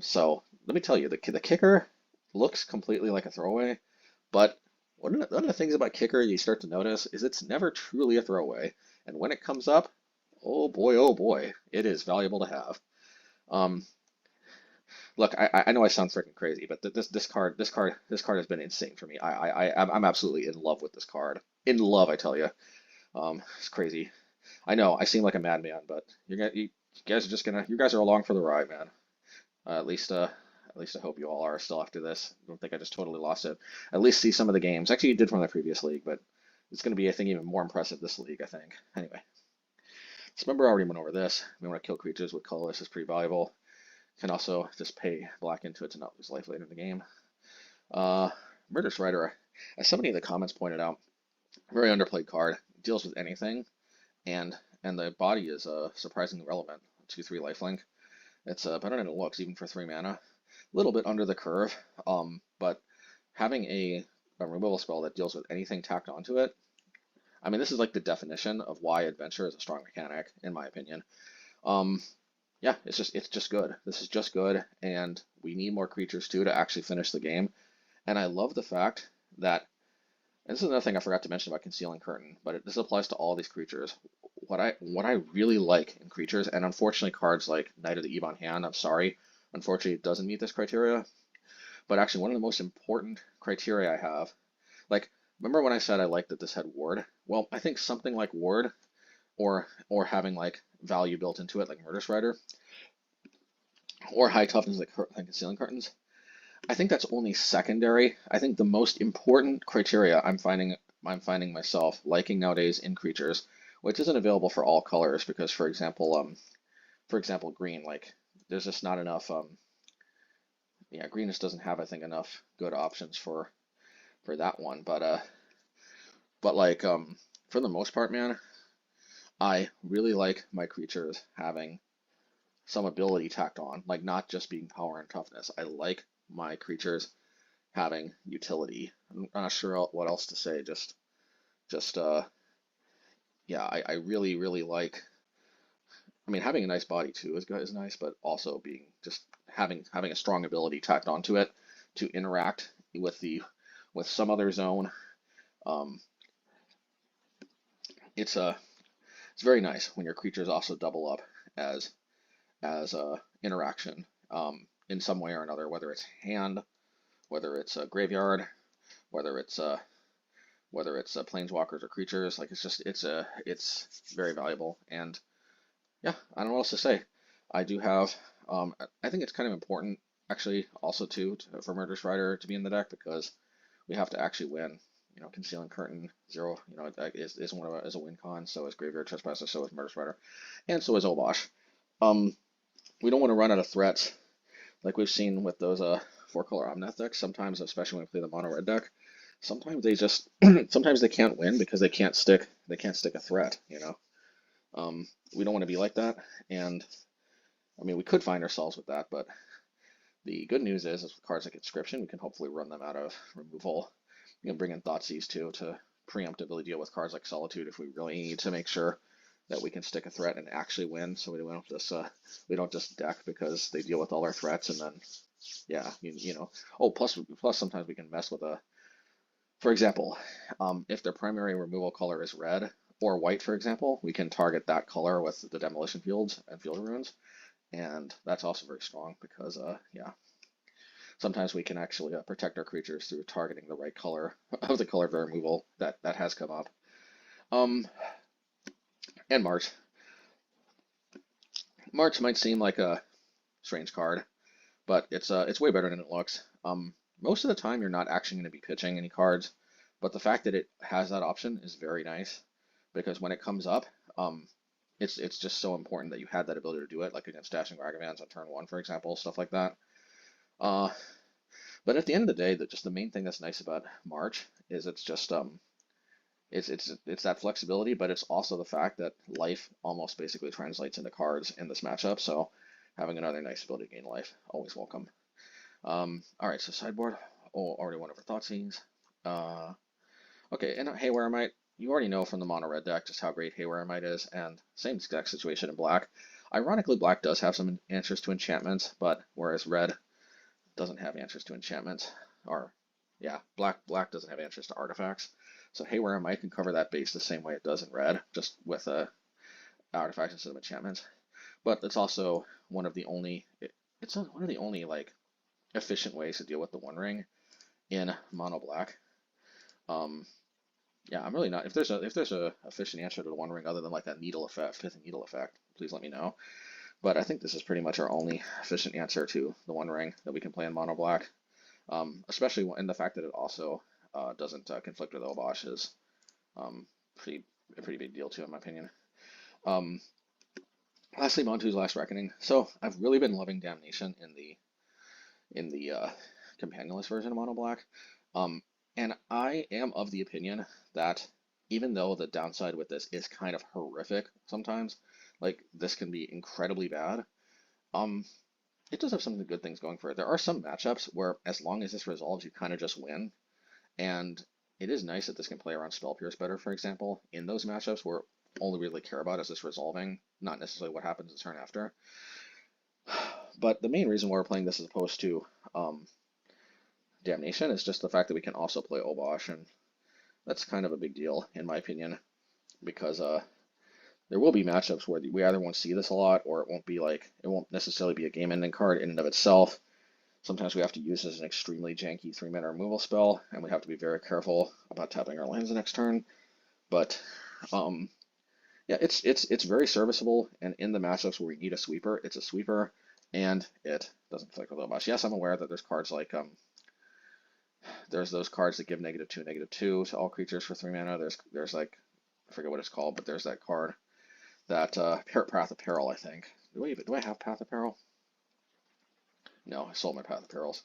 So let me tell you, the kicker looks completely like a throwaway, but one of the things about kicker you start to notice is it's never truly a throwaway, and when it comes up, oh boy, it is valuable to have. Look, I know I sound freaking crazy, but this card has been insane for me. I'm absolutely in love with this card. In love, I tell you. It's crazy. I know I seem like a madman, but you guys are you guys are along for the ride, man. At least I hope you all are still after this. I don't think I just totally lost it. At least see some of the games. Actually, you did from the previous league, but it's going to be, I think, even more impressive this league, I think. Anyway, Dismember already went over this. We want to kill creatures with colorless is pretty valuable. Can also just pay black into it to not lose life later in the game. Murderous Rider, as somebody in the comments pointed out, very underplayed card. Deals with anything, and the body is surprisingly relevant. 2/3 lifelink. It's better than it looks, even for 3 mana. A little bit under the curve, but having a removal spell that deals with anything tacked onto it, I mean, this is like the definition of why Adventure is a strong mechanic, in my opinion. Yeah, it's just good. This is just good, and we need more creatures too to actually finish the game. And I love the fact that, and this is another thing I forgot to mention about Concealing Curtain, but this applies to all these creatures. What I really like in creatures, and unfortunately cards like Knight of the Ebon Hand, I'm sorry, unfortunately it doesn't meet this criteria, but actually one of the most important criteria I have, like, remember when I said I liked that this had Ward? Well, I think something like Ward, or having like value built into it, like Murderous Rider, or high toughness like Concealing Curtains, I think that's only secondary. I think the most important criteria I'm finding myself liking nowadays in creatures, which isn't available for all colors, because for example green, like there's just not enough yeah, green just doesn't have, I think, enough good options for that one, but like for the most part, man, I really like my creatures having some ability tacked on, like not just being power and toughness. I like my creatures having utility. I'm not sure what else to say. Yeah, I really like. I mean, having a nice body too is nice, but also being just having a strong ability tacked onto it to interact with some other zone. It's very nice when your creatures also double up as interaction in some way or another, whether it's hand, whether it's a graveyard, whether it's planeswalkers or creatures. Like it's very valuable, and yeah, I don't know what else to say. I do have, I think it's kind of important actually also too for Murderous Rider to be in the deck because we have to actually win. You know, Concealing Curtain 0, you know, is one of is a win con. So is Graveyard Trespasser. So is Murderous Rider, and so is Obosh. Um, we don't want to run out of threats like we've seen with those 4-color Omnath decks. Sometimes, especially when we play the mono red deck, sometimes they just sometimes they can't win because they can't stick a threat. You know, we don't want to be like that, and I mean we could find ourselves with that, but the good news is with cards like Inscription, we can hopefully run them out of removal. You can bring in Thoughteize too to preemptively deal with cards like Solitude if we really need to make sure that we can stick a threat and actually win. So we don't just deck because they deal with all our threats and then yeah, you know. Oh, plus sometimes we can mess with for example, if their primary removal color is red or white, for example, we can target that color with the Demolition Fields and Field Runes, and that's also very strong because yeah, sometimes we can actually protect our creatures through targeting the right color of the color of their removal. That has come up. Um, and March. March might seem like a strange card, but it's way better than it looks. Most of the time you're not actually going to be pitching any cards, but the fact that it has that option is very nice because when it comes up, it's just so important that you had that ability to do it, like against Dashing Ragavans on turn 1, for example, stuff like that. Uh, but at the end of the day, just the main thing that's nice about March is it's just it's that flexibility, but it's also the fact that life almost basically translates into cards in this matchup. So having another nice ability to gain life, always welcome. All right, so sideboard. Oh, already went over Thoughtseize. Uh, okay, and Haywire Mite. You already know from the mono red deck just how great Haywire Mite is, and same exact situation in black. Ironically, black does have some answers to enchantments, but whereas red doesn't have answers to enchantments, or yeah, black doesn't have answers to artifacts. So Haywire Mite can cover that base the same way it does in red, just with artifacts instead of enchantments. But it's also one of the only it's one of the only like efficient ways to deal with the One Ring in mono black. Um, yeah, I'm really not. If there's a efficient answer to the One Ring other than like a needle effect, fifth needle effect, please let me know. But I think this is pretty much our only efficient answer to the One Ring that we can play in mono black. Especially in the fact that it also doesn't conflict with Obosh is um, pretty a pretty big deal too, in my opinion. Um, Lastly, Bontu's Last Reckoning. So I've really been loving Damnation in the companionless version of Mono Black. Um, and I am of the opinion that even though the downside with this is kind of horrific sometimes, like this can be incredibly bad, um, it does have some good things going for it. There are some matchups where as long as this resolves, you kind of just win. And it is nice that this can play around Preypiercer better, for example, in those matchups where all we really care about is this resolving, not necessarily what happens the turn after. But the main reason why we're playing this as opposed to Damnation is just the fact that we can also play Obosh, and that's kind of a big deal, in my opinion, because there will be matchups where we either won't see this a lot, or it won't necessarily be a game-ending card in and of itself. Sometimes we have to use this as an extremely janky 3-mana removal spell, and we have to be very careful about tapping our lands the next turn. But yeah, it's very serviceable, and in the matchups where we need a sweeper, it's a sweeper, and it doesn't click with Obosh. Yes, I'm aware that there's cards like there's those cards that give -2/-2 to all creatures for 3 mana. There's like I forget what it's called, but there's that card that Path of Peril, I think. Do I have Path of Peril? No, I sold my Path of Perils.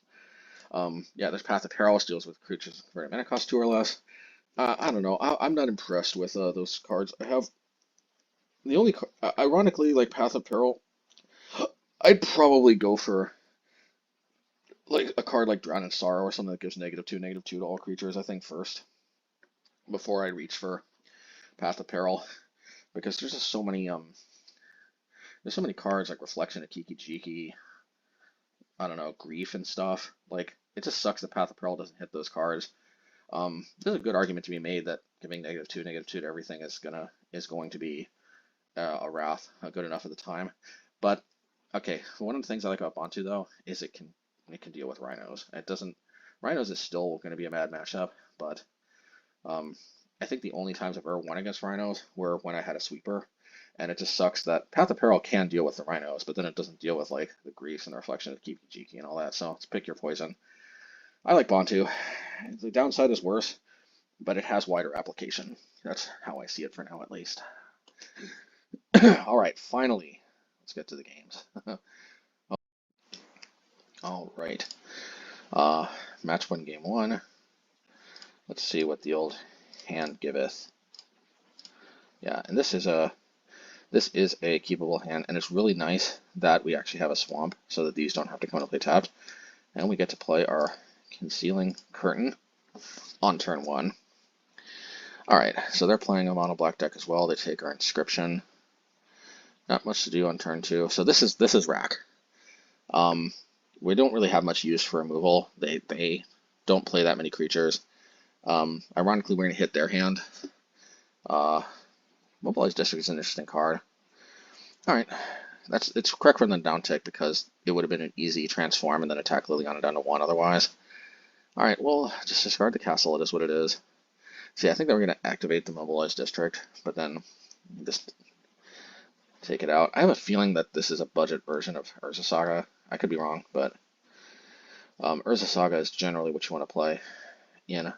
Yeah, there's Path of Peril, which deals with creatures with mana cost 2 or less. I don't know. I'm not impressed with those cards. I have the only, ironically, like Path of Peril, I'd probably go for like a card like Drown in Sorrow or something that gives -2/-2 to all creatures, I think, first, before I reach for Path of Peril, because there's just so many cards like Reflection of Kiki Jiki, I don't know, Grief and stuff. Like it just sucks that Path of Peril doesn't hit those cards. There's a good argument to be made that giving -2/-2 to everything is going to be a Wrath good enough at the time. But okay, one of the things I like about Bontu though is it can deal with Rhinos. Rhinos is still going to be a mad matchup, but I think the only times I've ever won against Rhinos were when I had a sweeper, And it just sucks that Path of Peril can deal with the rhinos, but then it doesn't deal with like the griefs and the reflection of Kiki Jiki and all that. So let's pick your poison. I like Bontu. The downside is worse, but it has wider application. That's how I see it for now, at least. All right, finally, let's get to the games. All right. Match 1, Game 1. Let's see what the old hand giveth. Yeah, and this is a keepable hand, and it's really nice that we actually have a swamp so that these don't have to come into play tapped. And we get to play our Concealing Curtain on turn 1. Alright, so they're playing a mono black deck as well. They take our Inscription. Not much to do on turn 2. So this is Rack. We don't really have much use for removal. They don't play that many creatures. Ironically, we're going to hit their hand. Mobilized District is an interesting card. Alright, it's correct for them down tick because it would have been an easy transform and then attack Liliana down to 1 otherwise. Alright, well, just discard the castle. It is what it is. See, I think they were going to activate the Mobilized District, but then just take it out. I have a feeling that this is a budget version of Urza Saga. I could be wrong, but Urza Saga is generally what you want to play in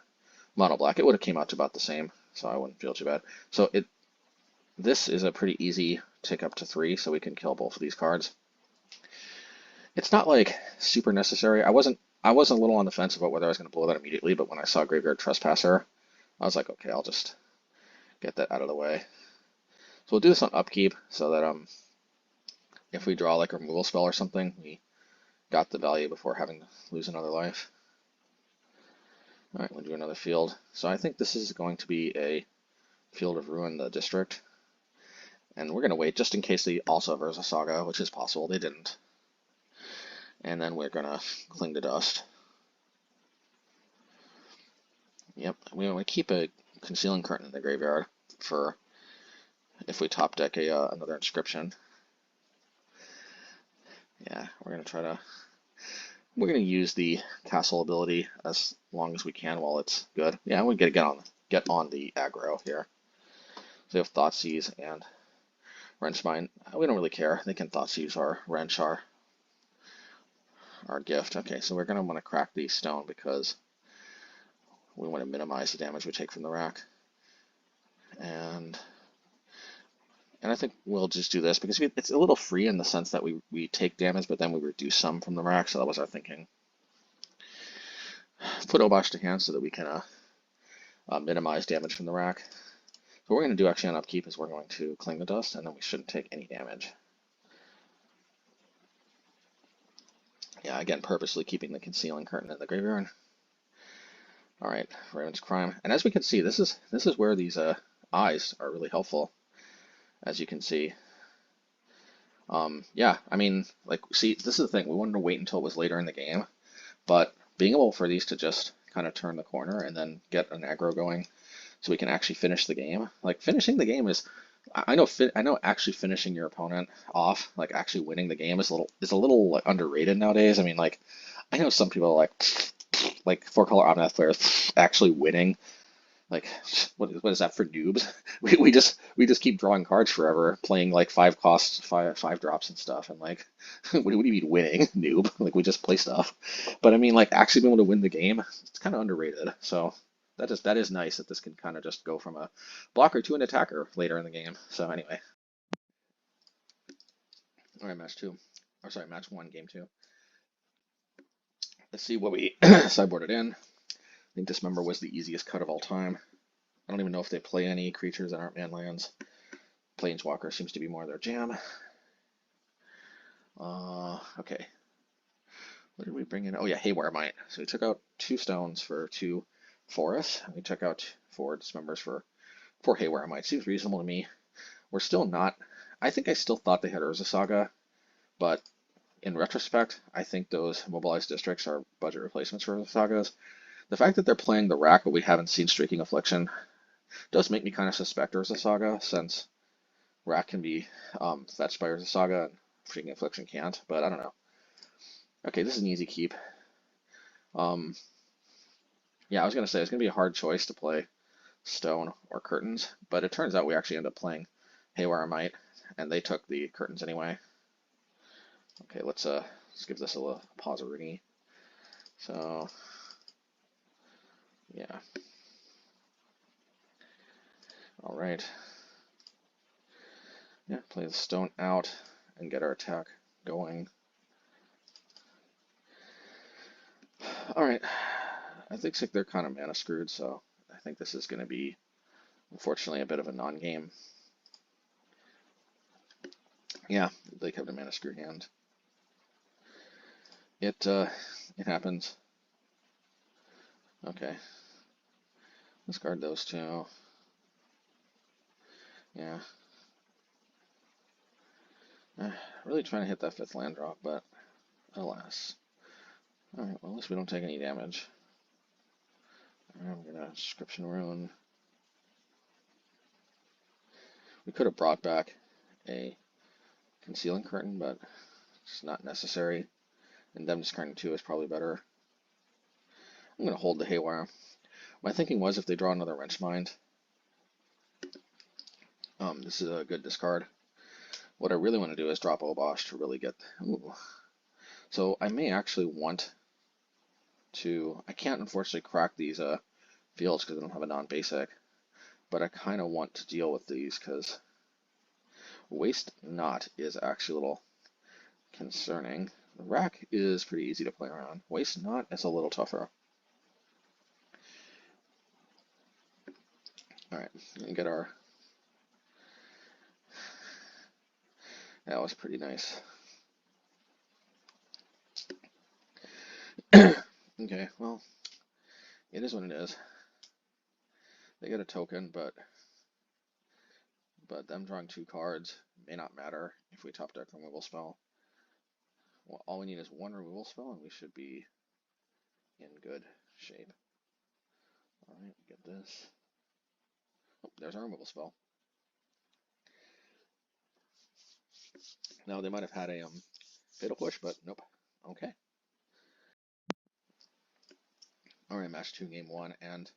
mono black. It would have came out to about the same, so I wouldn't feel too bad. So this is a pretty easy tick up to 3, so we can kill both of these cards. It's not like super necessary. I wasn't a little on the fence about whether I was going to blow that immediately, but when I saw Graveyard Trespasser, I was like, okay, I'll just get that out of the way. So we'll do this on upkeep so that if we draw like a removal spell or something, we got the value before having to lose another life. Alright, we'll do another field. So I think this is going to be a Field of Ruin, the district. And we're going to wait just in case they also have Urza Saga, which is possible. They didn't. And then we're going to Cling to Dust. Yep, we want to keep a Concealing Curtain in the graveyard for if we top deck another Inscription. Yeah, we're going to use the Castle ability as long as we can while it's good. Yeah, we get on the aggro here. So we have Thoughtseize and Wrenchmine. We don't really care. They can Thoughtseize or Wrench our gift. Okay, so we're going to want to crack the stone because we want to minimize the damage we take from the rack. And I think we'll just do this because it's a little free in the sense that we take damage, but then we reduce some from the rack, so that was our thinking. Put Obosh to hand so that we can minimize damage from the rack. So what we're going to do actually on upkeep is we're going to Cling the Dust, and then we shouldn't take any damage. Yeah, again, purposely keeping the Concealing Curtain in the graveyard. Alright, Raven's Crime. And as we can see, this is where these eyes are really helpful. As you can see. Yeah, I mean, like, see, this is the thing. We wanted to wait until it was later in the game, but being able for these to just kind of turn the corner and then get an aggro going so we can actually finish the game. Like, finishing the game is, I know actually finishing your opponent off, like actually winning the game is a little like, underrated nowadays. I mean, like, I know some people are like 4-color Omnath players actually winning. Like, what is that for noobs? We just keep drawing cards forever, playing like 5 costs, five drops and stuff, and like, what do you mean winning, noob? Like, we just play stuff. But I mean, like, actually being able to win the game, it's kind of underrated. So that is nice that this can kind of just go from a blocker to an attacker later in the game. So anyway, all right, match 1, game 2. Let's see what we sideboarded in. I think Dismember was the easiest cut of all time. I don't even know if they play any creatures that aren't man lands. Planeswalker seems to be more their jam. Okay. What did we bring in? Oh yeah, Haywire Mite. So we took out 2 stones for 2 forests. We took out 4 Dismembers for 4 Haywire Mite. Seems reasonable to me. We're still not. I think I still thought they had Urza Saga, but in retrospect, I think those mobilized districts are budget replacements for Urza Sagas. The fact that they're playing the rack, but we haven't seen Streaking Affliction, does make me kind of suspect Urza Saga, since rack can be fetched by Urza Saga, and Streaking Affliction can't, but I don't know. Okay, this is an easy keep. Yeah, I was going to say, it's going to be a hard choice to play Stone or Curtains, but it turns out we actually end up playing Haywire Mite, and they took the curtains anyway. Okay, let's give this a little pause-a-rooney. So, yeah. All right. Yeah, play the stone out and get our attack going. All right. I think they're kind of mana screwed, so I think this is going to be, unfortunately, a bit of a non-game. Yeah, they kept a mana screw hand. It happens. Okay. Discard those two. Yeah. Really trying to hit that 5th land drop, but alas. Alright, well, at least we don't take any damage. I'm gonna Inscription of Ruin. We could have brought back a Concealing Curtain, but it's not necessary. And them discarding 2 is probably better. I'm gonna hold the Haywire. My thinking was if they draw another Wrench Mind, this is a good discard. What I really want to do is drop Obosh to really get... Ooh. So I may actually want to... I can't unfortunately crack these fields because I don't have a non-basic, but I kind of want to deal with these because Waste Not is actually a little concerning. The Rack is pretty easy to play around. Waste Not is a little tougher. Alright, and get our... That was pretty nice. Okay, well, it is what it is. They get a token, but them drawing 2 cards may not matter if we top deck removal spell. Well, all we need is 1 removal spell, and we should be in good shape. Alright, get this. Oh, there's our removal spell. Now, they might have had a fatal push, but nope. Okay. Alright, match 2, game 1, and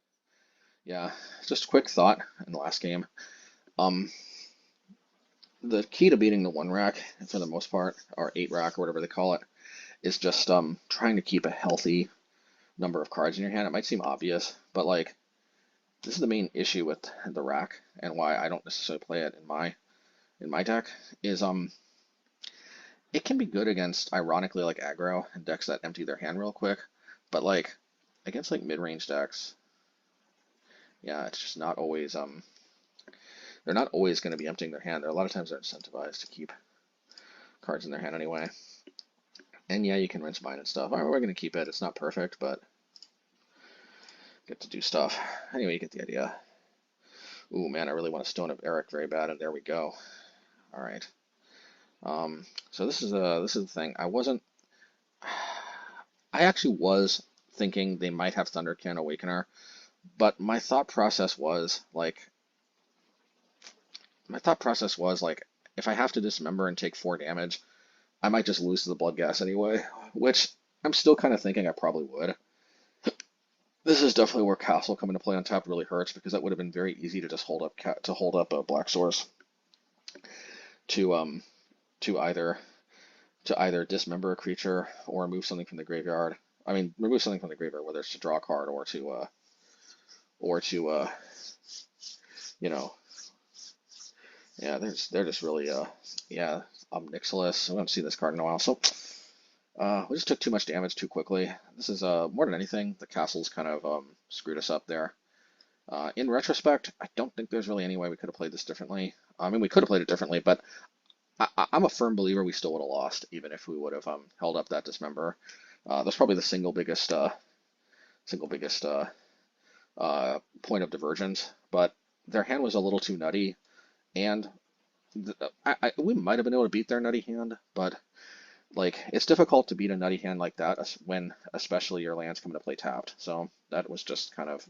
yeah, just a quick thought in the last game. The key to beating the 1 rack, for the most part, or 8 rack, or whatever they call it, is just trying to keep a healthy number of cards in your hand. It might seem obvious, but like, this is the main issue with the rack, and why I don't necessarily play it in my deck, is it can be good against, ironically, like aggro and decks that empty their hand real quick, but like against like mid-range decks, yeah, it's just not always they're not always going to be emptying their hand. A lot of times they're incentivized to keep cards in their hand anyway. And yeah, you can rinse mine and stuff. Alright, we're going to keep it. It's not perfect, but get to do stuff. Anyway, you get the idea. Ooh, man, I really want a Stone of Erech very bad, and there we go. Alright. So this is the thing. I actually was thinking they might have Thundercan Awakener, but my thought process was like, if I have to dismember and take 4 damage, I might just lose to the Blood Gas anyway, which I'm still kind of thinking I probably would. This is definitely where Castle coming to play on top really hurts, because that would have been very easy to just hold up a Black Source to either dismember a creature or remove something from the graveyard. I mean, remove something from the graveyard, whether it's to draw a card or to you know, yeah, they're just really yeah, Nixilis. I haven't seen this card in a while, so we just took too much damage too quickly. This is more than anything, the Castle's kind of screwed us up there. In retrospect, I don't think there's really any way we could have played this differently. I mean, we could have played it differently, but I'm a firm believer we still would have lost, even if we would have held up that Dismember. That's probably the single biggest point of divergence. But their hand was a little too nutty, and we might have been able to beat their nutty hand, but like, it's difficult to beat a nutty hand like that when especially your lands come to play tapped. So that was just kind of,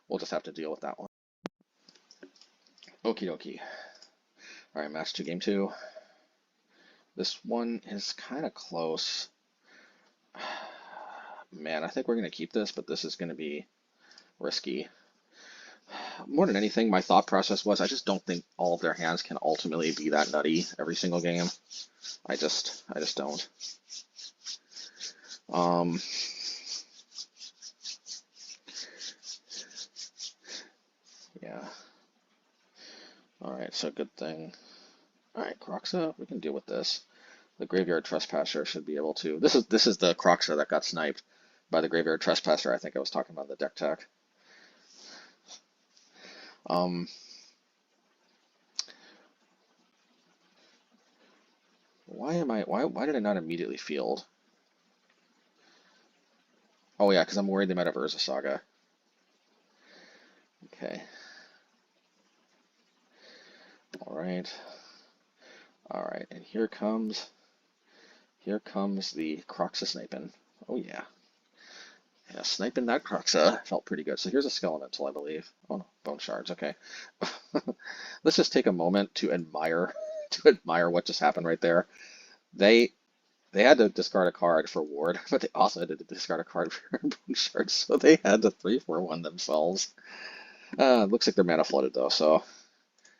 we'll just have to deal with that one. Okie dokie. All right, match 2, game 2. This one is kind of close. Man, I think we're going to keep this, but this is going to be risky. more than anything, my thought process was I just don't think all of their hands can ultimately be that nutty every single game. I just don't. Um, yeah. All right, so good thing. All right, Croxa, we can deal with this. The Graveyard Trespasser should be able to. This is the Croxa that got sniped by the Graveyard Trespasser. I think I was talking about the deck tech. Why did I not immediately field? Oh yeah, because I'm worried they might have Urza Saga. Okay. All right. All right, and here comes the Croxa sniping. Oh yeah. Yeah, sniping that Croxa felt pretty good. So here's a Skelemental, I believe. Oh no, bone shards. Okay. Let's just take a moment to admire what just happened right there. They had to discard a card for ward, but they also had to discard a card for bone shards, so they had to 3-4-1 themselves. Looks like they're mana flooded though, so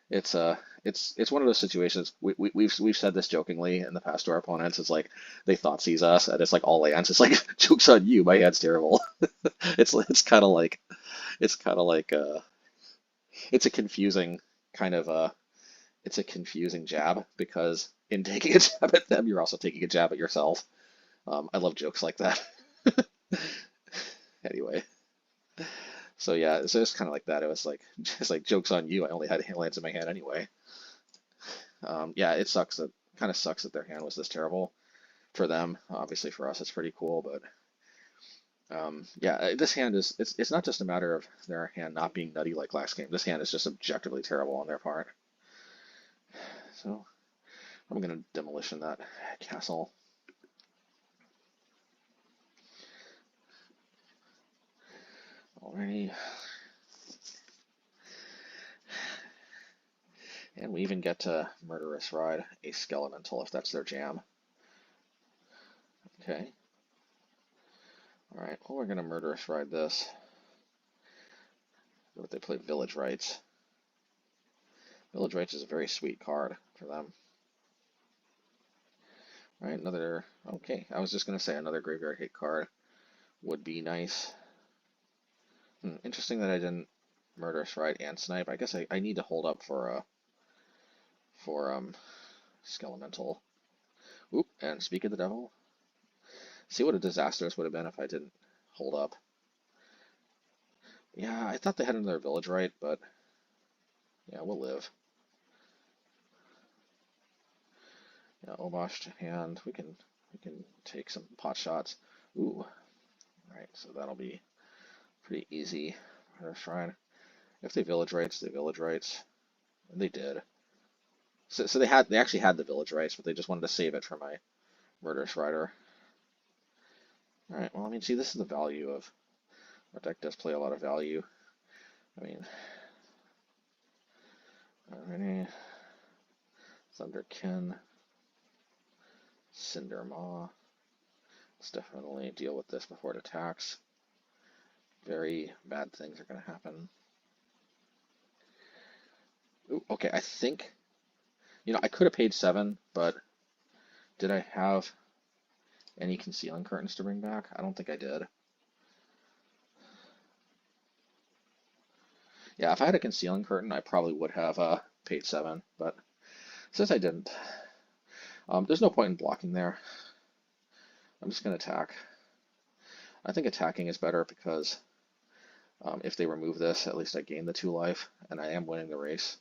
it's one of those situations. We've said this jokingly in the past to our opponents. It's like they Thoughtseize us, and it's like all lands. It's like joke's on you, my hand's terrible. It's kind of like it's a confusing kind of it's a confusing jab because in taking a jab at them, you're also taking a jab at yourself. I love jokes like that. Anyway, so yeah, so it's kind of like that. It was like just like joke's on you. I only had lands in my hand anyway. Yeah, it sucks that kind of sucks that their hand was this terrible for them. Obviously for us, it's pretty cool, but yeah, this hand is it's not just a matter of their hand not being nutty like last game. This hand is just objectively terrible on their part. So I'm gonna demolition that castle. Alrighty. And we even get to Murderous Rider, a Skelemental if that's their jam. Okay. Alright, well we're gonna Murderous Rider this. What they play Village Rites. Village Rites is a very sweet card for them. Alright, another okay, I was just gonna say another graveyard hate card would be nice. Interesting that I didn't Murderous Rider and Snipe. I guess I need to hold up for Skelemental. Oop, and Speak of the Devil. See what a disaster this would have been if I didn't hold up. Yeah, I thought they had another Village Rite, but yeah, we'll live. Yeah, Obosh to hand. We can take some pot shots. Ooh. Alright, so that'll be pretty easy. Murderous Rider. If they Village Rites, they Village Rites. And they did. So they actually had the Village Rites, but they just wanted to save it for my Murderous Rider. Alright, well I mean see this is the value of our deck does play a lot of value. I mean alrighty. Thunderkin. Cinder Maw. Let's definitely deal with this before it attacks. Very bad things are gonna happen. Ooh, okay, I think I could have paid 7, but did I have any Concealing Curtains to bring back? I don't think I did. Yeah, if I had a Concealing Curtain, I probably would have paid 7, but since I didn't, there's no point in blocking there. I'm just going to attack. I think attacking is better because if they remove this, at least I gain the 2 life, and I am winning the race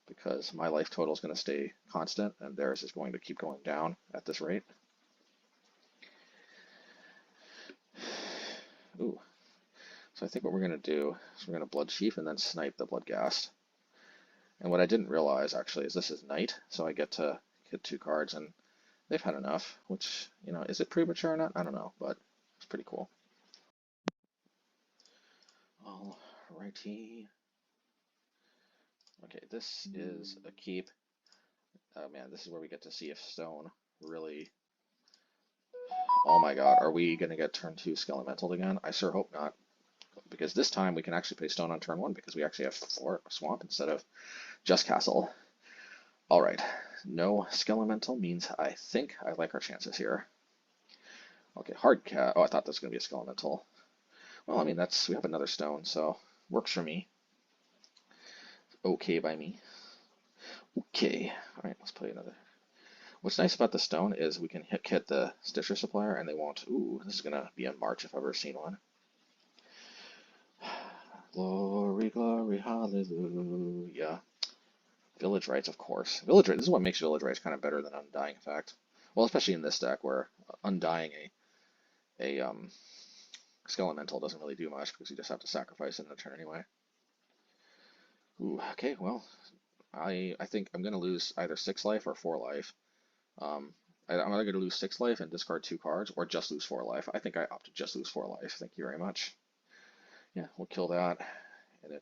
because my life total is going to stay constant, and theirs is going to keep going down at this rate. Ooh. So I think what we're going to do is we're going to Bloodcheif and then snipe the Bloodghast. And what I didn't realize actually is this is night, so I get to hit 2 cards, and they've had enough, which, is it Preypiercer or not? I don't know, but it's pretty cool. Alrighty. Okay, this is a keep. Oh man, this is where we get to see if Stone really... Oh my god, are we going to get turn 2 Skelemental again? I sure hope not. because this time we can actually play Stone on turn 1 because we actually have 4 Swamp instead of just Castle. All right, no Skelemental means I think I like our chances here. Okay, hard cat. Oh, I thought this was going to be a Skelemental. Well, I mean, we have another stone, so works for me. Okay by me. Okay, all right, let's play another. What's nice about the stone is we can hit the Stitcher Supplier and they won't. Ooh, this is going to be a March if I've ever seen one. Glory, glory, hallelujah. Village Rites, of course. Village Rites, this is what makes Village Rites kind of better than Undying Effect. Well, especially in this deck where Undying a Skelemental doesn't really do much because you just have to sacrifice it in a turn anyway. Ooh, okay, well, I think I'm going to lose either 6 life or 4 life. I'm either going to lose 6 life and discard 2 cards, or just lose 4 life. I think I opt to just lose 4 life. Thank you very much. Yeah, we'll kill that, and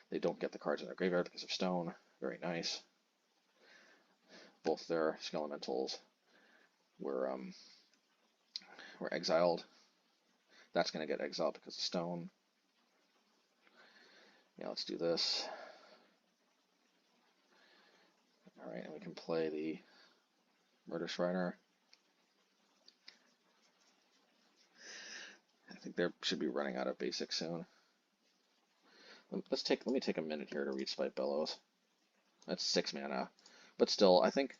they don't get the cards in their graveyard because of stone. Very nice. Both their Skelementals were exiled. That's going to get exiled because of stone. Yeah, let's do this. All right, and we can play the Murderous Rider. I think they should be running out of basics soon. Let me take a minute here to read Spite Bellows. That's 6 mana, but still, I think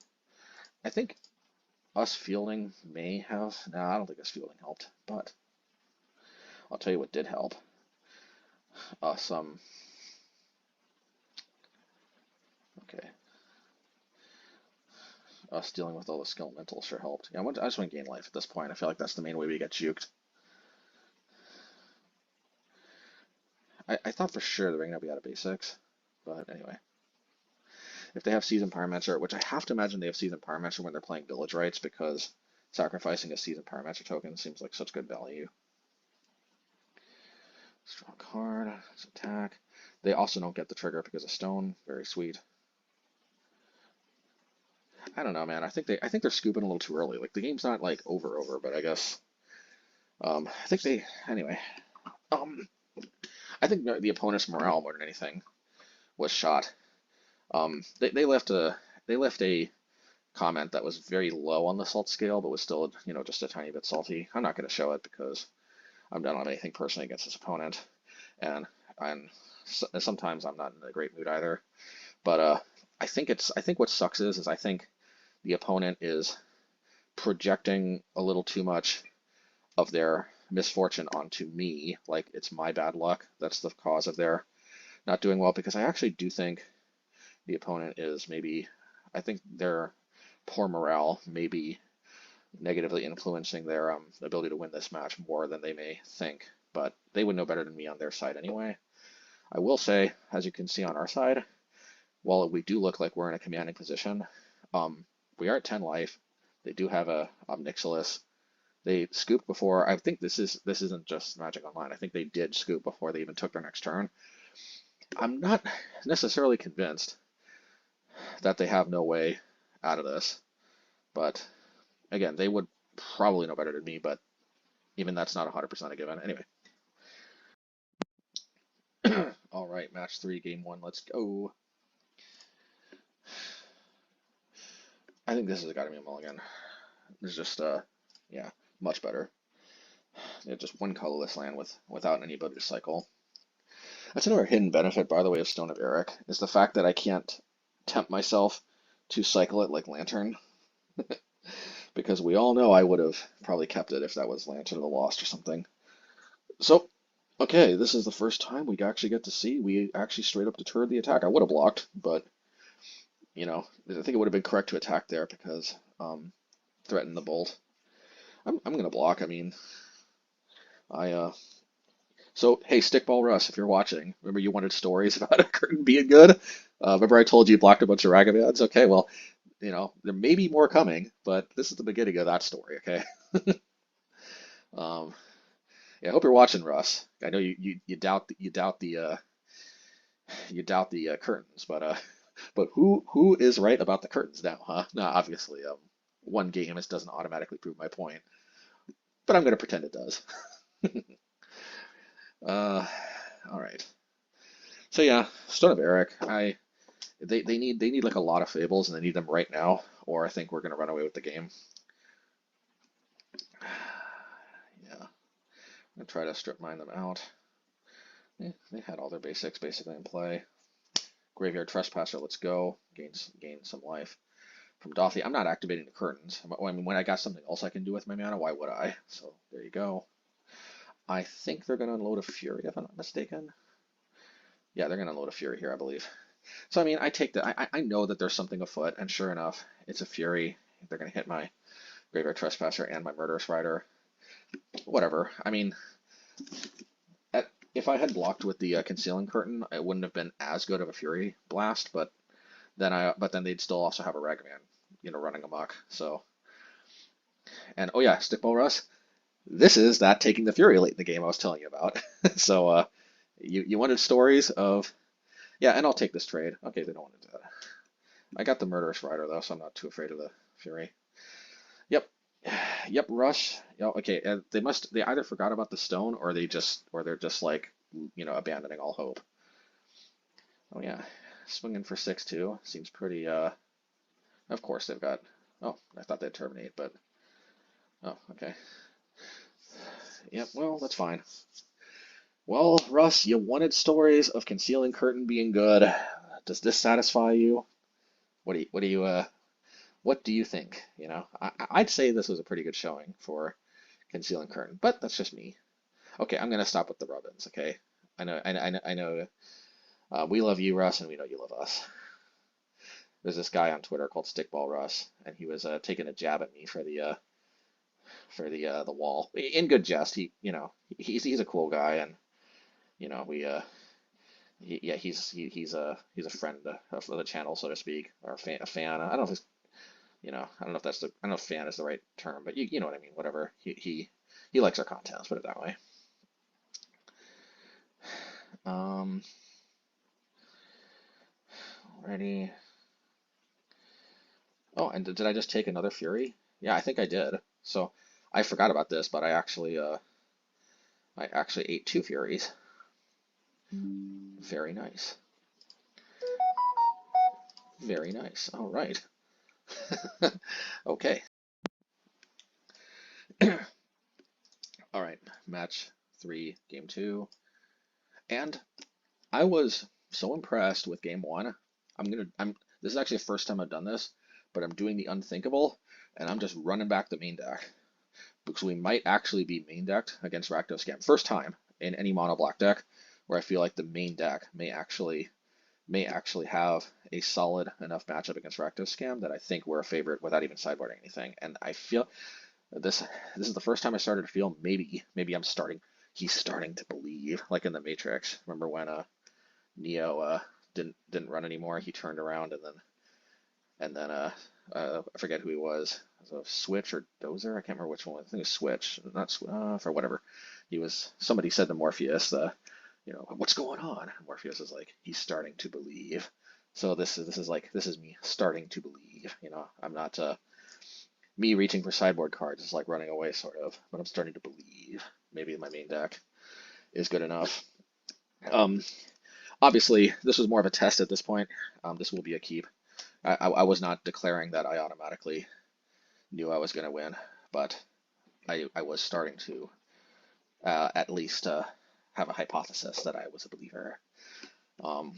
us fielding may have. No, I don't think us fielding helped, but I'll tell you what did help. Us okay. Us dealing with all the Skelementals sure helped. Yeah, I just want to gain life at this point. I feel like that's the main way we get juked. I thought for sure they were going to be out of basics, but anyway. If they have Seasoned Pyromancer, which I have to imagine they have Seasoned Pyromancer when they're playing Village Rites, because sacrificing a Seasoned Pyromancer token seems like such good value. Strong card, let's attack. They also don't get the trigger because of stone. Very sweet. I don't know, man. I think they're scooping a little too early. Like the game's not like over, but I guess I think they anyway. I think the opponent's morale more than anything was shot. They left a comment that was very low on the salt scale, but was still, just a tiny bit salty. I'm not going to show it because I don't have anything personally against this opponent, and sometimes I'm not in a great mood either. But I think what sucks is I think the opponent is projecting a little too much of their misfortune onto me, like it's my bad luck that's the cause of their not doing well, because I actually do think the opponent is I think their poor morale may be negatively influencing their ability to win this match more than they may think, but they would know better than me on their side anyway. I will say, as you can see on our side, while we do look like we're in a commanding position, we are at 10 life. They do have a Nixilis. They scooped before. I think this isn't just Magic Online. I think they did scoop before they even took their next turn. I'm not necessarily convinced that they have no way out of this, but again, they would probably know better than me, but even that's not 100% a given. Anyway. All right, match 3, game 1, let's go. I think this has got to be a mulligan. It's just, yeah, much better. They have just one colorless land without any ability to cycle. That's another hidden benefit, by the way, of Stone of Erech, is the fact that I can't tempt myself to cycle it like Lantern. Because we all know I would have probably kept it if that was Lantern of the Lost or something. So, okay, this is the first time we actually get to see. We actually straight up deterred the attack. I would have blocked, but, I think it would have been correct to attack there because threaten the bolt. I'm going to block. I mean, So, hey, Stickball Russ, if you're watching, remember you wanted stories about a curtain being good? Remember I told you blocked a bunch of Ragabads? Okay, well, there may be more coming, but this is the beginning of that story, okay? Yeah, I hope you're watching, Russ. I know you doubt the curtains, but who is right about the curtains now, huh? No, obviously, one game doesn't automatically prove my point, but I'm going to pretend it does. All right. So yeah, Stone of Erech. They need like a lot of fables and they need them right now, or I think we're gonna run away with the game. Yeah, I'm gonna try to strip mine them out. Yeah, they had all their basics basically in play. Graveyard Trespasser, let's go. Gain some life. From Dothy, I'm not activating the curtains. I mean, when I got something else I can do with my mana, why would I? So there you go. I think they're going to unload a Fury, if I'm not mistaken. Yeah, they're going to unload a Fury here, I believe. So, I mean, I take that. I know that there's something afoot, and sure enough, it's a Fury. They're going to hit my Graveyard Trespasser and my Murderous Rider. Whatever. I mean, if I had blocked with the Concealing Curtain, it wouldn't have been as good of a Fury blast, but then they'd still also have a Ragavan, running amok. So, and oh yeah, Stickball Russ. This is that taking the Fury late in the game I was telling you about. So, you wanted stories of, yeah, and I'll take this trade. Okay, they don't want to do that. I got the Murderous Rider though, so I'm not too afraid of the Fury. Yep, yep, Rush. Yeah, okay, they either forgot about the stone or they're just like, abandoning all hope. Oh yeah, swinging for 6-2 seems pretty. Of course they've got. Oh, I thought they'd terminate, but oh, okay. Yep, well, that's fine. Well, Russ, you wanted stories of Concealing Curtain being good. Does this satisfy you? What do you think? I'd say this was a pretty good showing for Concealing Curtain, but that's just me. Okay, I'm gonna stop with the rubbins. Okay, I know. We love you, Russ, and we know you love us. There's this guy on Twitter called Stickball Russ, and he was taking a jab at me for the wall in good jest. He's a cool guy, and we he's a friend of the channel, so to speak, or a fan. I don't know if it's, I don't know if I don't know if fan is the right term, but you know what I mean. Whatever. He likes our content. Let's put it that way. Alrighty. Oh, and did I just take another Fury? Yeah, I think I did. So I forgot about this, but I actually ate 2 Furies. Very nice. Very nice. All right. Okay. All right. Match 3, game 2. And I was so impressed with game 1. This is actually the first time I've done this, but I'm doing the unthinkable, and I'm just running back the main deck. Because we might actually be main decked against Rakdos Scam. First time in any mono black deck where I feel like the main deck may actually have a solid enough matchup against Rakdos Scam that I think we're a favorite without even sideboarding anything. And I feel this is the first time I started to feel maybe he's starting to believe, like in the Matrix. Remember when Neo didn't run anymore? He turned around and then I forget who he was. So Switch or Dozer, I can't remember which one. I think it was Switch, not for whatever. Somebody said to Morpheus, what's going on? Morpheus is like, he's starting to believe. So this is me starting to believe. I'm not me reaching for sideboard cards is like running away sort of, but I'm starting to believe maybe my main deck is good enough. Obviously this was more of a test at this point. This will be a keep. I was not declaring that I automatically knew I was going to win, but I was starting to at least have a hypothesis that I was a believer. All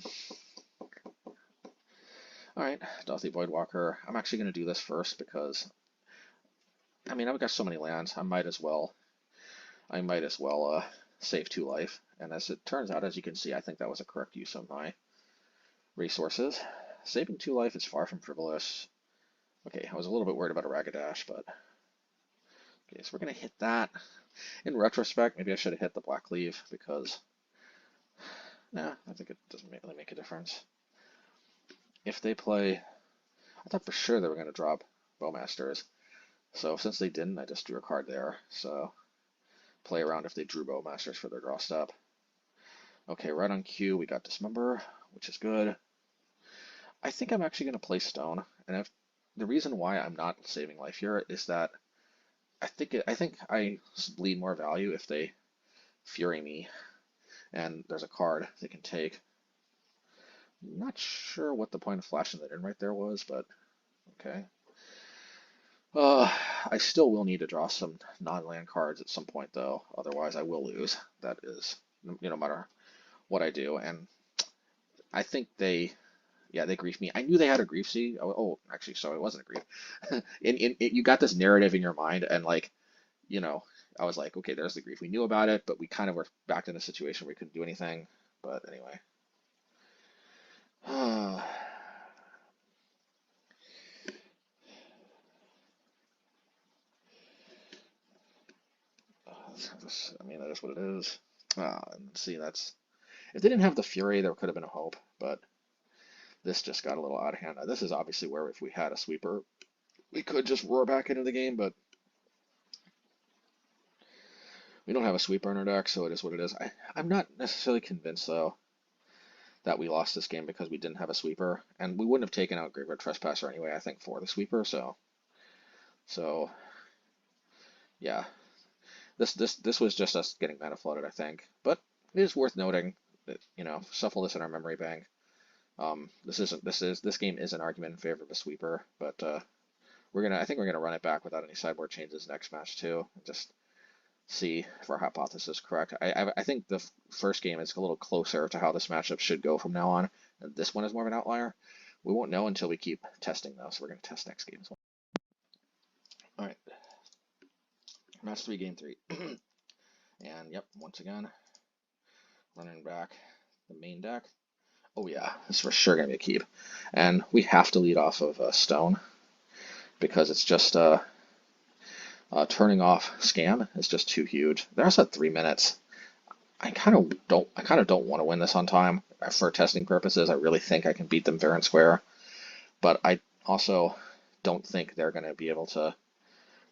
right, Dothy Voidwalker. I'm actually going to do this first because, I mean, I've got so many lands. I might as well save 2 life. And as it turns out, as you can see, I think that was a correct use of my resources. Saving 2 life is far from frivolous. Okay, I was a little bit worried about a Ragadash, but okay, so we're gonna hit that. In retrospect, maybe I should have hit the Black Cleave because, nah, I think it doesn't really make a difference. If they play, I thought for sure they were gonna drop Bowmasters, so since they didn't, I just drew a card there. So play around if they drew Bowmasters for their draw step. Okay, right on cue, we got Dismember, which is good. I think I'm actually going to play Stone, and the reason why I'm not saving life here is that I think I bleed more value if they Fury me and there's a card they can take. I'm not sure what the point of flashing that in right there was, but okay. I still will need to draw some non-land cards at some point, though. Otherwise, I will lose. That is, no matter what I do. And I think yeah, they grief me. I knew they had a Grixis. Oh, actually, sorry, it wasn't a grief. You got this narrative in your mind, and like, I was like, okay, there's the grief. We knew about it, but we kind of were back in a situation where we couldn't do anything. But anyway. I mean, that is what it is. And see, if they didn't have the Fury, there could have been a hope, but this just got a little out of hand. Now, this is obviously where if we had a sweeper, we could just roar back into the game, but we don't have a sweeper in our deck, so it is what it is. I'm not necessarily convinced, though, that we lost this game because we didn't have a sweeper, and we wouldn't have taken out Graveyard Trespasser anyway, I think, for the sweeper, so yeah. This was just us getting mana flooded, I think. But it is worth noting that, shuffle this in our memory bank. This game is an argument in favor of a sweeper, but I think we're gonna run it back without any sideboard changes next match too. Just see if our hypothesis is correct. I think the first game is a little closer to how this matchup should go from now on, and this one is more of an outlier. We won't know until we keep testing though, so we're gonna test next game as well. All right. Match 3, game 3. And yep, once again, running back the main deck. Oh yeah, this is for sure going to be a keep. And we have to lead off of Stone, because it's just turning off Scam is just too huge. They're also at 3 minutes. I kind of don't want to win this on time. For testing purposes, I really think I can beat them fair and square. But I also don't think they're going to be able to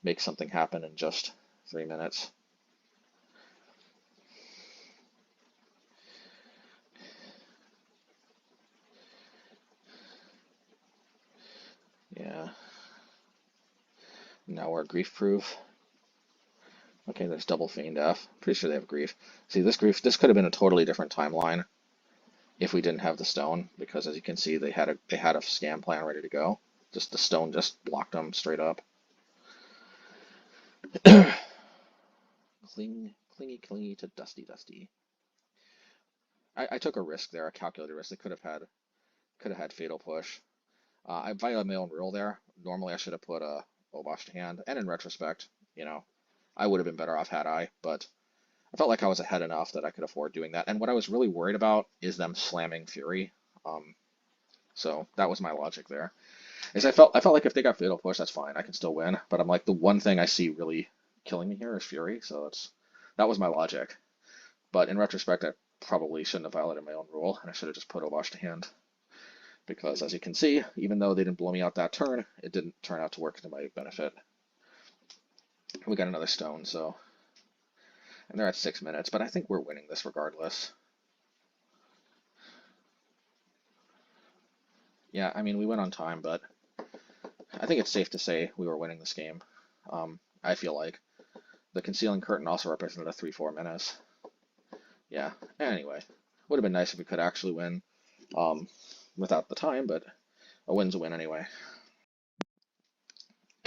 make something happen in just 3 minutes. Yeah. Now we're grief proof. Okay, there's double Fiend F. Pretty sure they have grief. See, this could have been a totally different timeline if we didn't have the stone, because as you can see, they had a scam plan ready to go. Just the stone just blocked them straight up. Clingy to dusty. I took a risk there, a calculated risk. They could have had fatal push. I violated my own rule there. Normally I should have put a Obosh to hand, and in retrospect, I would have been better off had I, but I felt like I was ahead enough that I could afford doing that. And what I was really worried about is them slamming Fury. So that was my logic there. I felt like if they got fatal push, that's fine. I can still win. But I'm like, the one thing I see really killing me here is Fury. So that was my logic. But in retrospect, I probably shouldn't have violated my own rule, and I should have just put Obosh to hand. Because as you can see, even though they didn't blow me out that turn, it didn't turn out to work to my benefit. We got another stone, and they're at 6 minutes, but I think we're winning this regardless. Yeah, I mean, we went on time, but I think it's safe to say we were winning this game. I feel like. The Concealing Curtain also represented a 3-4 menace. Yeah, anyway. Would have been nice if we could actually win without the time, but a win's a win anyway.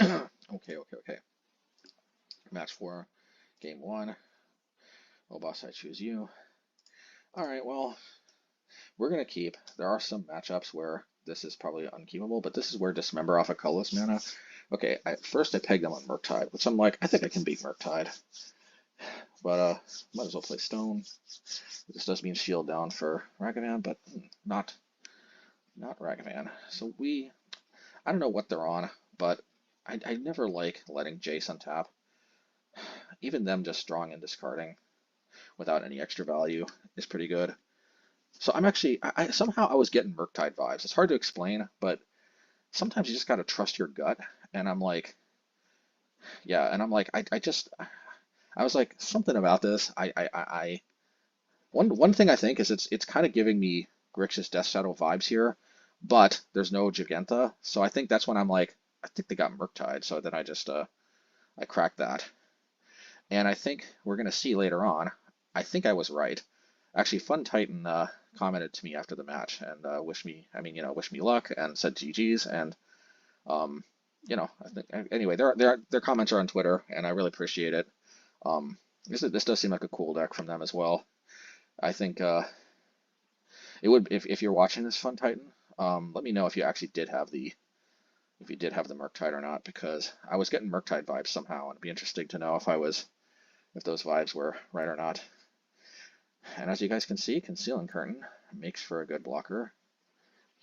Okay. Match 4, game 1. Obosh, I choose you. Alright, well, we're going to keep. There are some matchups where this is probably unkeepable, but this is where Dismember off of colorless mana. Okay, first I pegged them on Murktide, which I'm like, I think I can beat Murktide. But might as well play Stone. This does mean shield down for Ragavan, but not Ragavan. So I don't know what they're on, but I never like letting Jace untap. Even them just drawing and discarding without any extra value is pretty good. So I'm actually, somehow I was getting Murktide vibes. It's hard to explain, but sometimes you just gotta trust your gut. And I'm like, yeah, and I'm like, I was like, something about this. One thing I think is it's kind of giving me Grixis Death Shadow vibes here, but there's no Giganta, so I think that's when I'm like, I think they got Murktide. So then I just I cracked that, and I think we're gonna see later on. I think I was right. Actually, Fun Titan commented to me after the match and wish me luck and said GG's and um, I think anyway, their comments are on Twitter and I really appreciate it. This does seem like a cool deck from them as well. I think it would if you're watching this Fun Titan, let me know if you actually did have the Murktide or not because I was getting Murktide vibes somehow and it'd be interesting to know if those vibes were right or not. And as you guys can see, Concealing Curtain makes for a good blocker.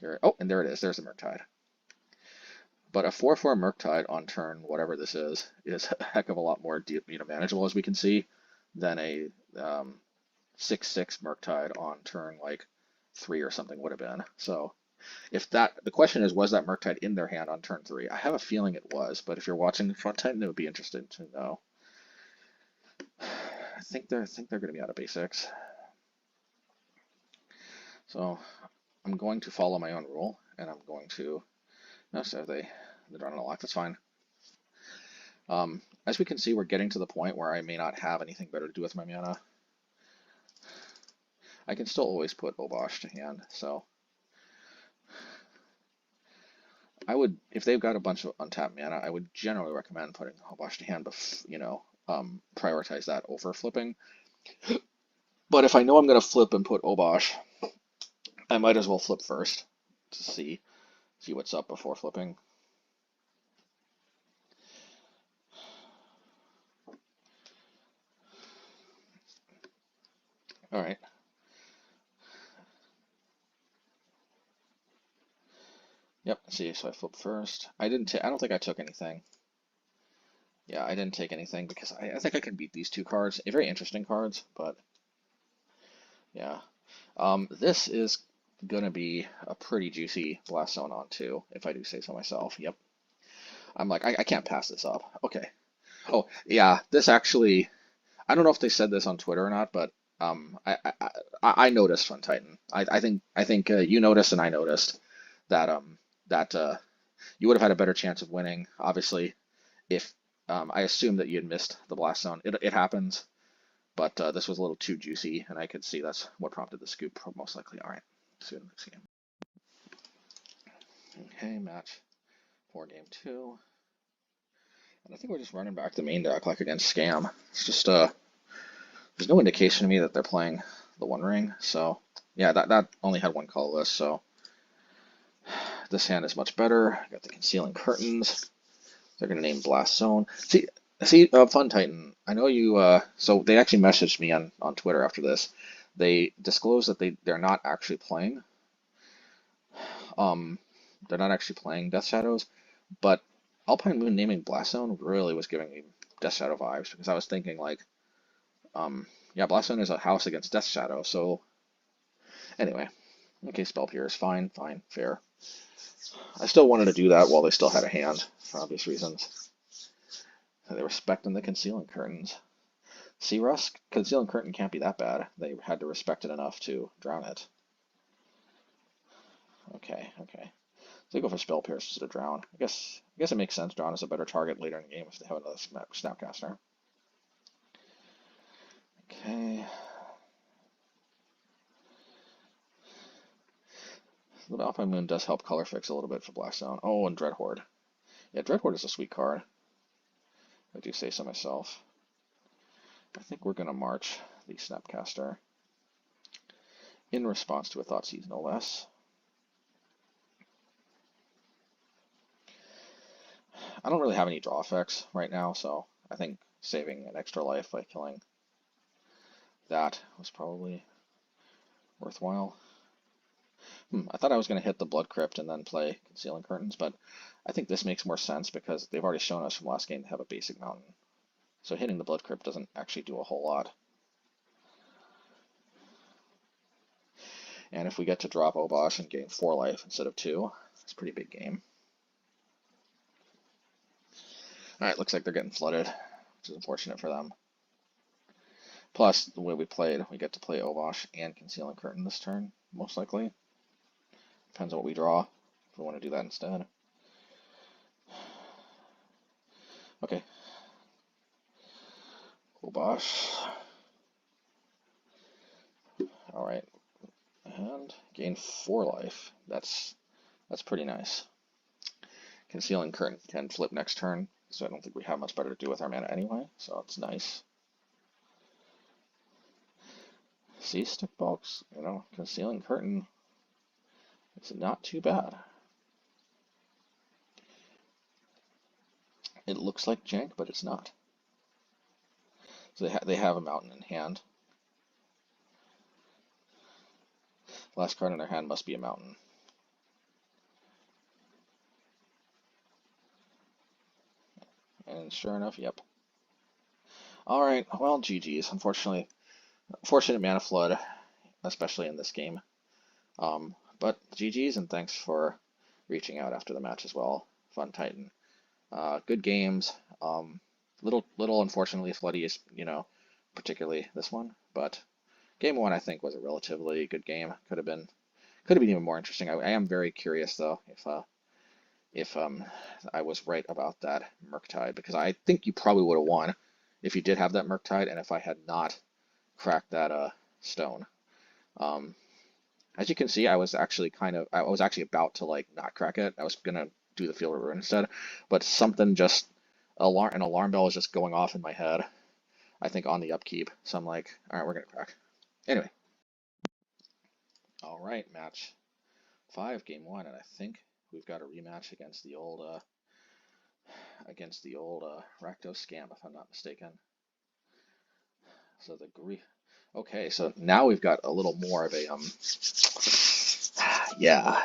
Here, oh, and there it is. There's the Murktide. But a 4/4 Murktide on turn, whatever this is a heck of a lot more manageable as we can see than a 6/6 Murktide on turn like 3 or something would have been. So the question is, was that Murktide in their hand on turn 3? I have a feeling it was, but if you're watching the Front Titan, it would be interesting to know. I think they're going to be out of basics. So I'm going to follow my own rule, and I'm going to. No, so they're drawing a lock. That's fine. As we can see, we're getting to the point where I may not have anything better to do with my mana. I can still always put Obosh to hand, so I would, if they've got a bunch of untapped mana, I would generally recommend putting Obosh to hand, but prioritize that over flipping. But if I know I'm going to flip and put Obosh, I might as well flip first to see what's up before flipping. All right. Yep, see, so I flip first. I don't think I took anything. Yeah, I didn't take anything because I think I can beat these two cards. They're very interesting cards, but yeah. This is gonna be a pretty juicy Blast Zone on 2, if I do say so myself. Yep. I'm like, I can't pass this up. Okay. Oh, yeah, this actually, I don't know if they said this on Twitter or not, but I noticed Fun Titan. I think you noticed and I noticed that you would have had a better chance of winning, obviously, if I assume that you had missed the Blast Zone. It happens, but this was a little too juicy, and I could see that's what prompted the scoop, most likely. All right, see you in the next game. Okay, match 4, game 2. And I think we're just running back the main deck like against Scam. It's just, there's no indication to me that they're playing the One Ring, so yeah, that only had one colorless, so this hand is much better. Got the Concealing Curtains. They're going to name Blast Zone. See, Fun Titan, I know you, so they actually messaged me on Twitter after this. They disclosed that they're not actually playing. They're not actually playing Death Shadows, but Alpine Moon naming Blast Zone really was giving me Death Shadow vibes, because I was thinking like, yeah, Blast Zone is a house against Death Shadow, so anyway. Okay, Preypiercer, fine, fair. I still wanted to do that while they still had a hand, for obvious reasons. So they respecting the Concealing Curtains. See, Russ, Concealing Curtain can't be that bad. They had to respect it enough to drown it. Okay. So they go for Preypiercer instead of drown. I guess it makes sense. Drown is a better target later in the game if they have another Snapcaster. Okay. The Alpine Moon does help color fix a little bit for Blast Zone. Oh, and Dreadhorde. Yeah, Dreadhorde is a sweet card. I do say so myself. I think we're going to march the Snapcaster in response to a Thoughtseize, no less. I don't really have any draw effects right now, so I think saving an extra life by killing that was probably worthwhile. I thought I was going to hit the Blood Crypt and then play Concealing Curtains, but I think this makes more sense because they've already shown us from last game to have a basic mountain. So hitting the Blood Crypt doesn't actually do a whole lot. And if we get to drop Obosh and gain 4 life instead of 2, it's a pretty big game. Alright, looks like they're getting flooded, which is unfortunate for them. Plus, the way we played, we get to play Obosh and Concealing Curtain this turn, most likely. Depends on what we draw, if we want to do that instead. Okay. Obosh. All right, and gain 4 life. That's pretty nice. Concealing Curtain can flip next turn, so I don't think we have much better to do with our mana anyway, so it's nice. See, stick bulks, you know, Concealing Curtain, it's not too bad. It looks like jank, but it's not. So they have a mountain in hand. Last card in their hand must be a mountain. And sure enough, yep. Alright, well, GG's. Unfortunately, unfortunate mana flood, especially in this game. But GG's, and thanks for reaching out after the match as well. Fun Titan. Good games. Little unfortunately floody, you know, particularly this one. But game 1, I think, was a relatively good game. Could have been even more interesting. I am very curious though if I was right about that Murktide, because I think you probably would have won if you did have that Murktide, and if I had not cracked that stone. As you can see, I was actually about to like not crack it. I was gonna do the Field of Ruin instead, but something just an alarm bell was just going off in my head, I think on the upkeep. So I'm like, all right, we're gonna crack. Anyway, all right, match 5, game 1, and I think we've got a rematch against the old Rakdos scam, if I'm not mistaken. So okay, so now we've got a little more of a yeah.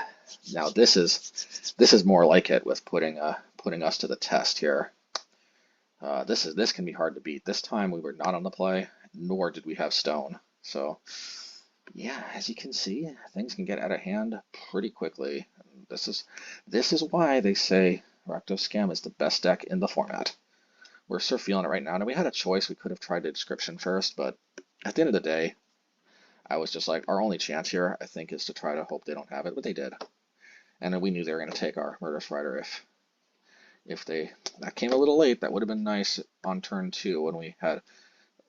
Now this is more like it, with putting us to the test here. This can be hard to beat. This time we were not on the play, nor did we have stone. So yeah, as you can see, things can get out of hand pretty quickly. This is why they say Rakdos Scam is the best deck in the format. We're sort of feeling it right now. Now, we had a choice. We could have tried the Inscription first, but at the end of the day, I was just like, our only chance here, I think, is to try to hope they don't have it, but they did. And then we knew they were going to take our Murderous Rider if that came a little late. That would have been nice on turn 2 when we had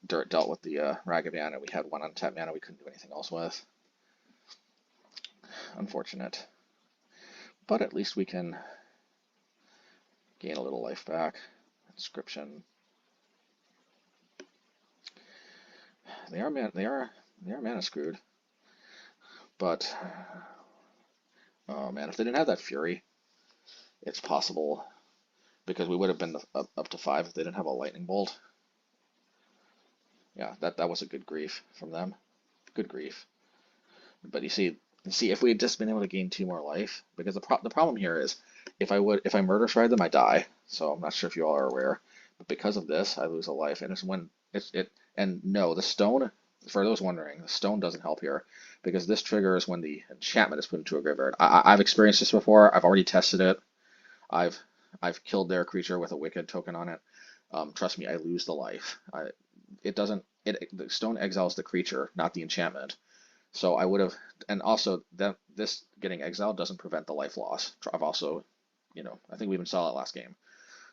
dealt with the Ragavan, and we had 1 untapped mana we couldn't do anything else with. Unfortunate. But at least we can gain a little life back. Inscription. They are mana screwed. But oh man, if they didn't have that Fury, it's possible, because we would have been up to 5 if they didn't have a Lightning Bolt. Yeah, that was a good grief from them. Good grief. But you see, if we had just been able to gain 2 more life, because the problem here is, if I Murderous Ride them, I die. So I'm not sure if you all are aware, but because of this, I lose a life, and it's when and no, the stone, for those wondering, the stone doesn't help here, because this triggers when the enchantment is put into a graveyard. I've experienced this before. I've already tested it. I've killed their creature with a Wicked token on it. Trust me, I lose the life. The stone exiles the creature, not the enchantment. So I would have, and also this getting exiled doesn't prevent the life loss. I've also, I think we even saw that last game.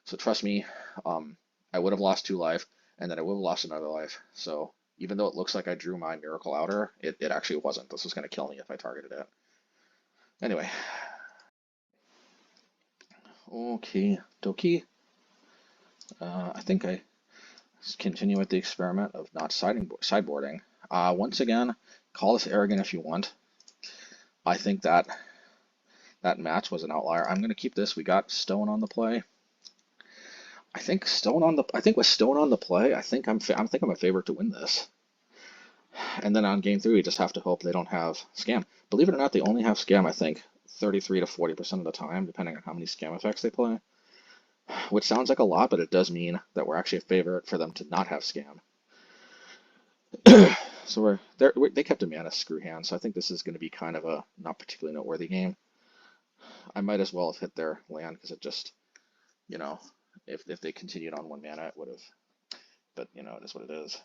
So trust me, I would have lost 2 life, and then I would have lost another life. So even though it looks like I drew my Miracle Outer, it actually wasn't. This was going to kill me if I targeted it. Anyway. Okay, dokie. I think I continue with the experiment of not sideboarding. Once again, call this arrogant if you want. I think that match was an outlier. I'm going to keep this. We got stone on the play. I think with stone on the play, I think I'm a favorite to win this. And then on game 3, we just have to hope they don't have scam. Believe it or not, they only have scam, I think, 33 to 40% of the time, depending on how many scam effects they play. Which sounds like a lot, but it does mean that we're actually a favorite for them to not have scam. So they kept a mana screw hand, so I think this is going to be kind of a not particularly noteworthy game. I might as well have hit their land, because it just, if they continued on 1 mana, it would have. But, it is what it is.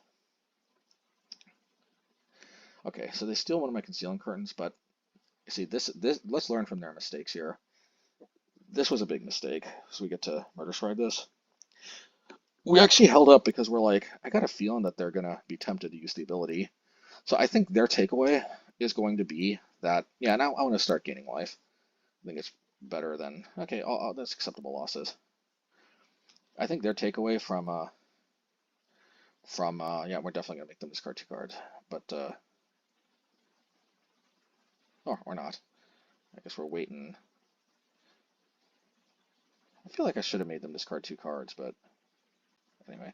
Okay, so they steal one of my Concealing Curtains, but you see, this let's learn from their mistakes here. This was a big mistake, so we get to Murderous Ride this. We actually held up because we're like, I got a feeling that they're going to be tempted to use the ability. So I think their takeaway is going to be that, yeah, now I want to start gaining life. I think it's better than, okay, that's acceptable losses. I think their takeaway yeah, we're definitely going to make them discard 2 cards, but, or not. I guess we're waiting. I feel like I should have made them discard 2 cards, but anyway.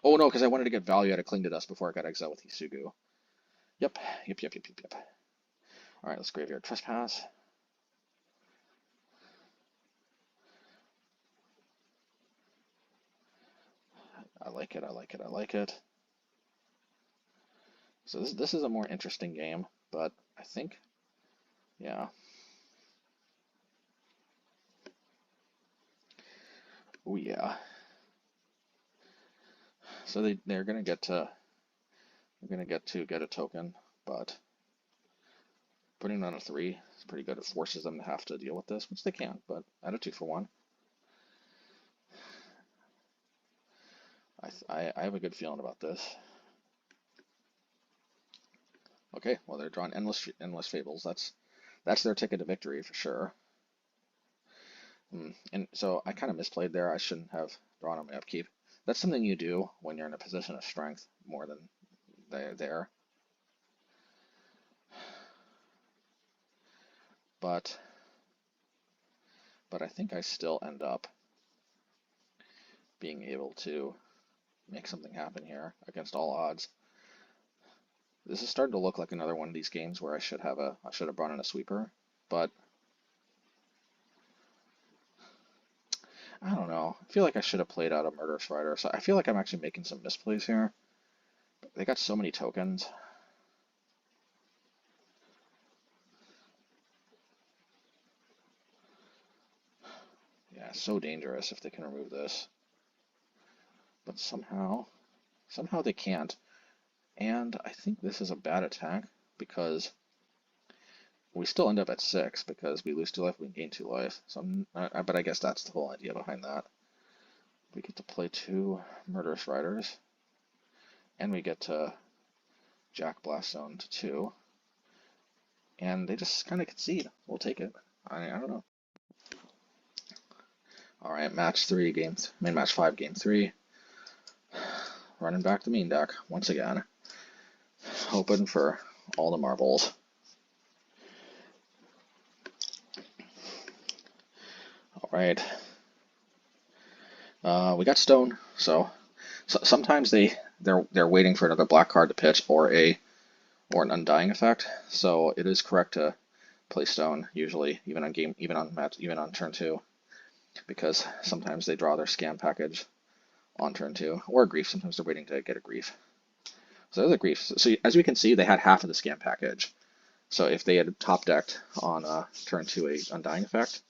Oh no, because I wanted to get value out of Cling to Dust before I got exiled with Isugu. Yep. Alright, let's Graveyard Trespass. I like it. So this is a more interesting game, but I think, yeah. Oh yeah. So they're gonna get to get a token, but putting it on a 3 is pretty good. It forces them to have to deal with this, which they can, but at a 2-for-1. I have a good feeling about this. Okay, well they're drawing endless fables. That's their ticket to victory for sure. And so I kind of misplayed there. I shouldn't have drawn on my upkeep. That's something you do when you're in a position of strength more than they're there. But I think I still end up being able to make something happen here against all odds. This is starting to look like another one of these games where I should have brought in a sweeper, but I don't know. I feel like I should have played out a Murderous Rider. So I feel like I'm actually making some misplays here. They got so many tokens. Yeah, so dangerous if they can remove this. But somehow they can't. And I think this is a bad attack because we still end up at 6 because we lose 2 life, we gain 2 life. So but I guess that's the whole idea behind that. We get to play 2 Murderous Riders, and we get to Jack Blaststone to 2, and they just kind of concede. We'll take it. I don't know. All right, match 5, game 3. Running back the main deck once again, hoping for all the marbles. All right. We got Stone, so sometimes they're waiting for another black card to pitch or an Undying effect. So it is correct to play Stone usually, even on turn 2, because sometimes they draw their scam package on turn 2, or a Grief. Sometimes they're waiting to get a Grief. So there's a Grief. So as we can see, they had half of the scam package. So if they had top decked on turn 2 a Undying effect,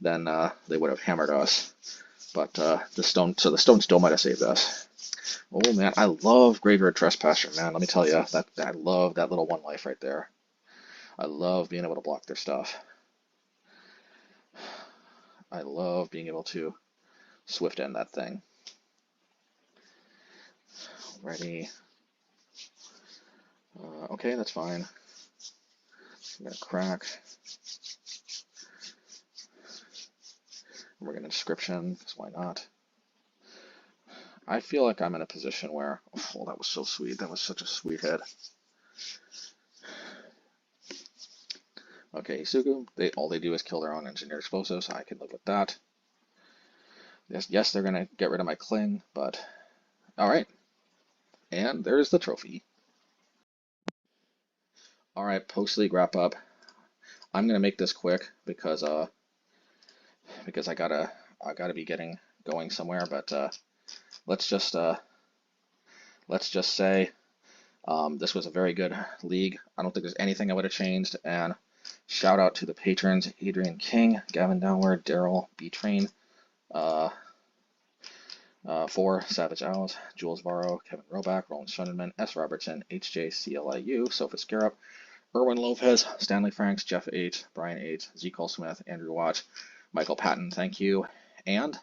then they would have hammered us. But the stone still might have saved us. Oh man, I love Graveyard Trespasser, man. Let me tell you, I love that little 1 life right there. I love being able to block their stuff. I love being able to swift end that thing. Ready. Okay, that's fine. I'm gonna crack. We're gonna Inscription, because why not? I feel like I'm in a position where, oh, that was so sweet. That was such a sweet hit. Okay, Isugu, all they do is kill their own engineered explosives. I can live with that. Yes, they're gonna get rid of my Cling, but all right. And there's the trophy. All right, post-league wrap up. I'm gonna make this quick because I gotta be getting going somewhere. But let's just say this was a very good league. I don't think there's anything I would have changed. And shout out to the patrons: Adrian King, Gavin Downward, Daryl B Train, 4 Savage Owls, Jules Varro, Kevin Roback, Roland Shunderman, S. Robertson, HJCLIU, Sophus Garrett, Erwin Lopez, Stanley Franks, Jeff H, Brian H, Z. Cole Smith, Andrew Watch, Michael Patton, thank you. And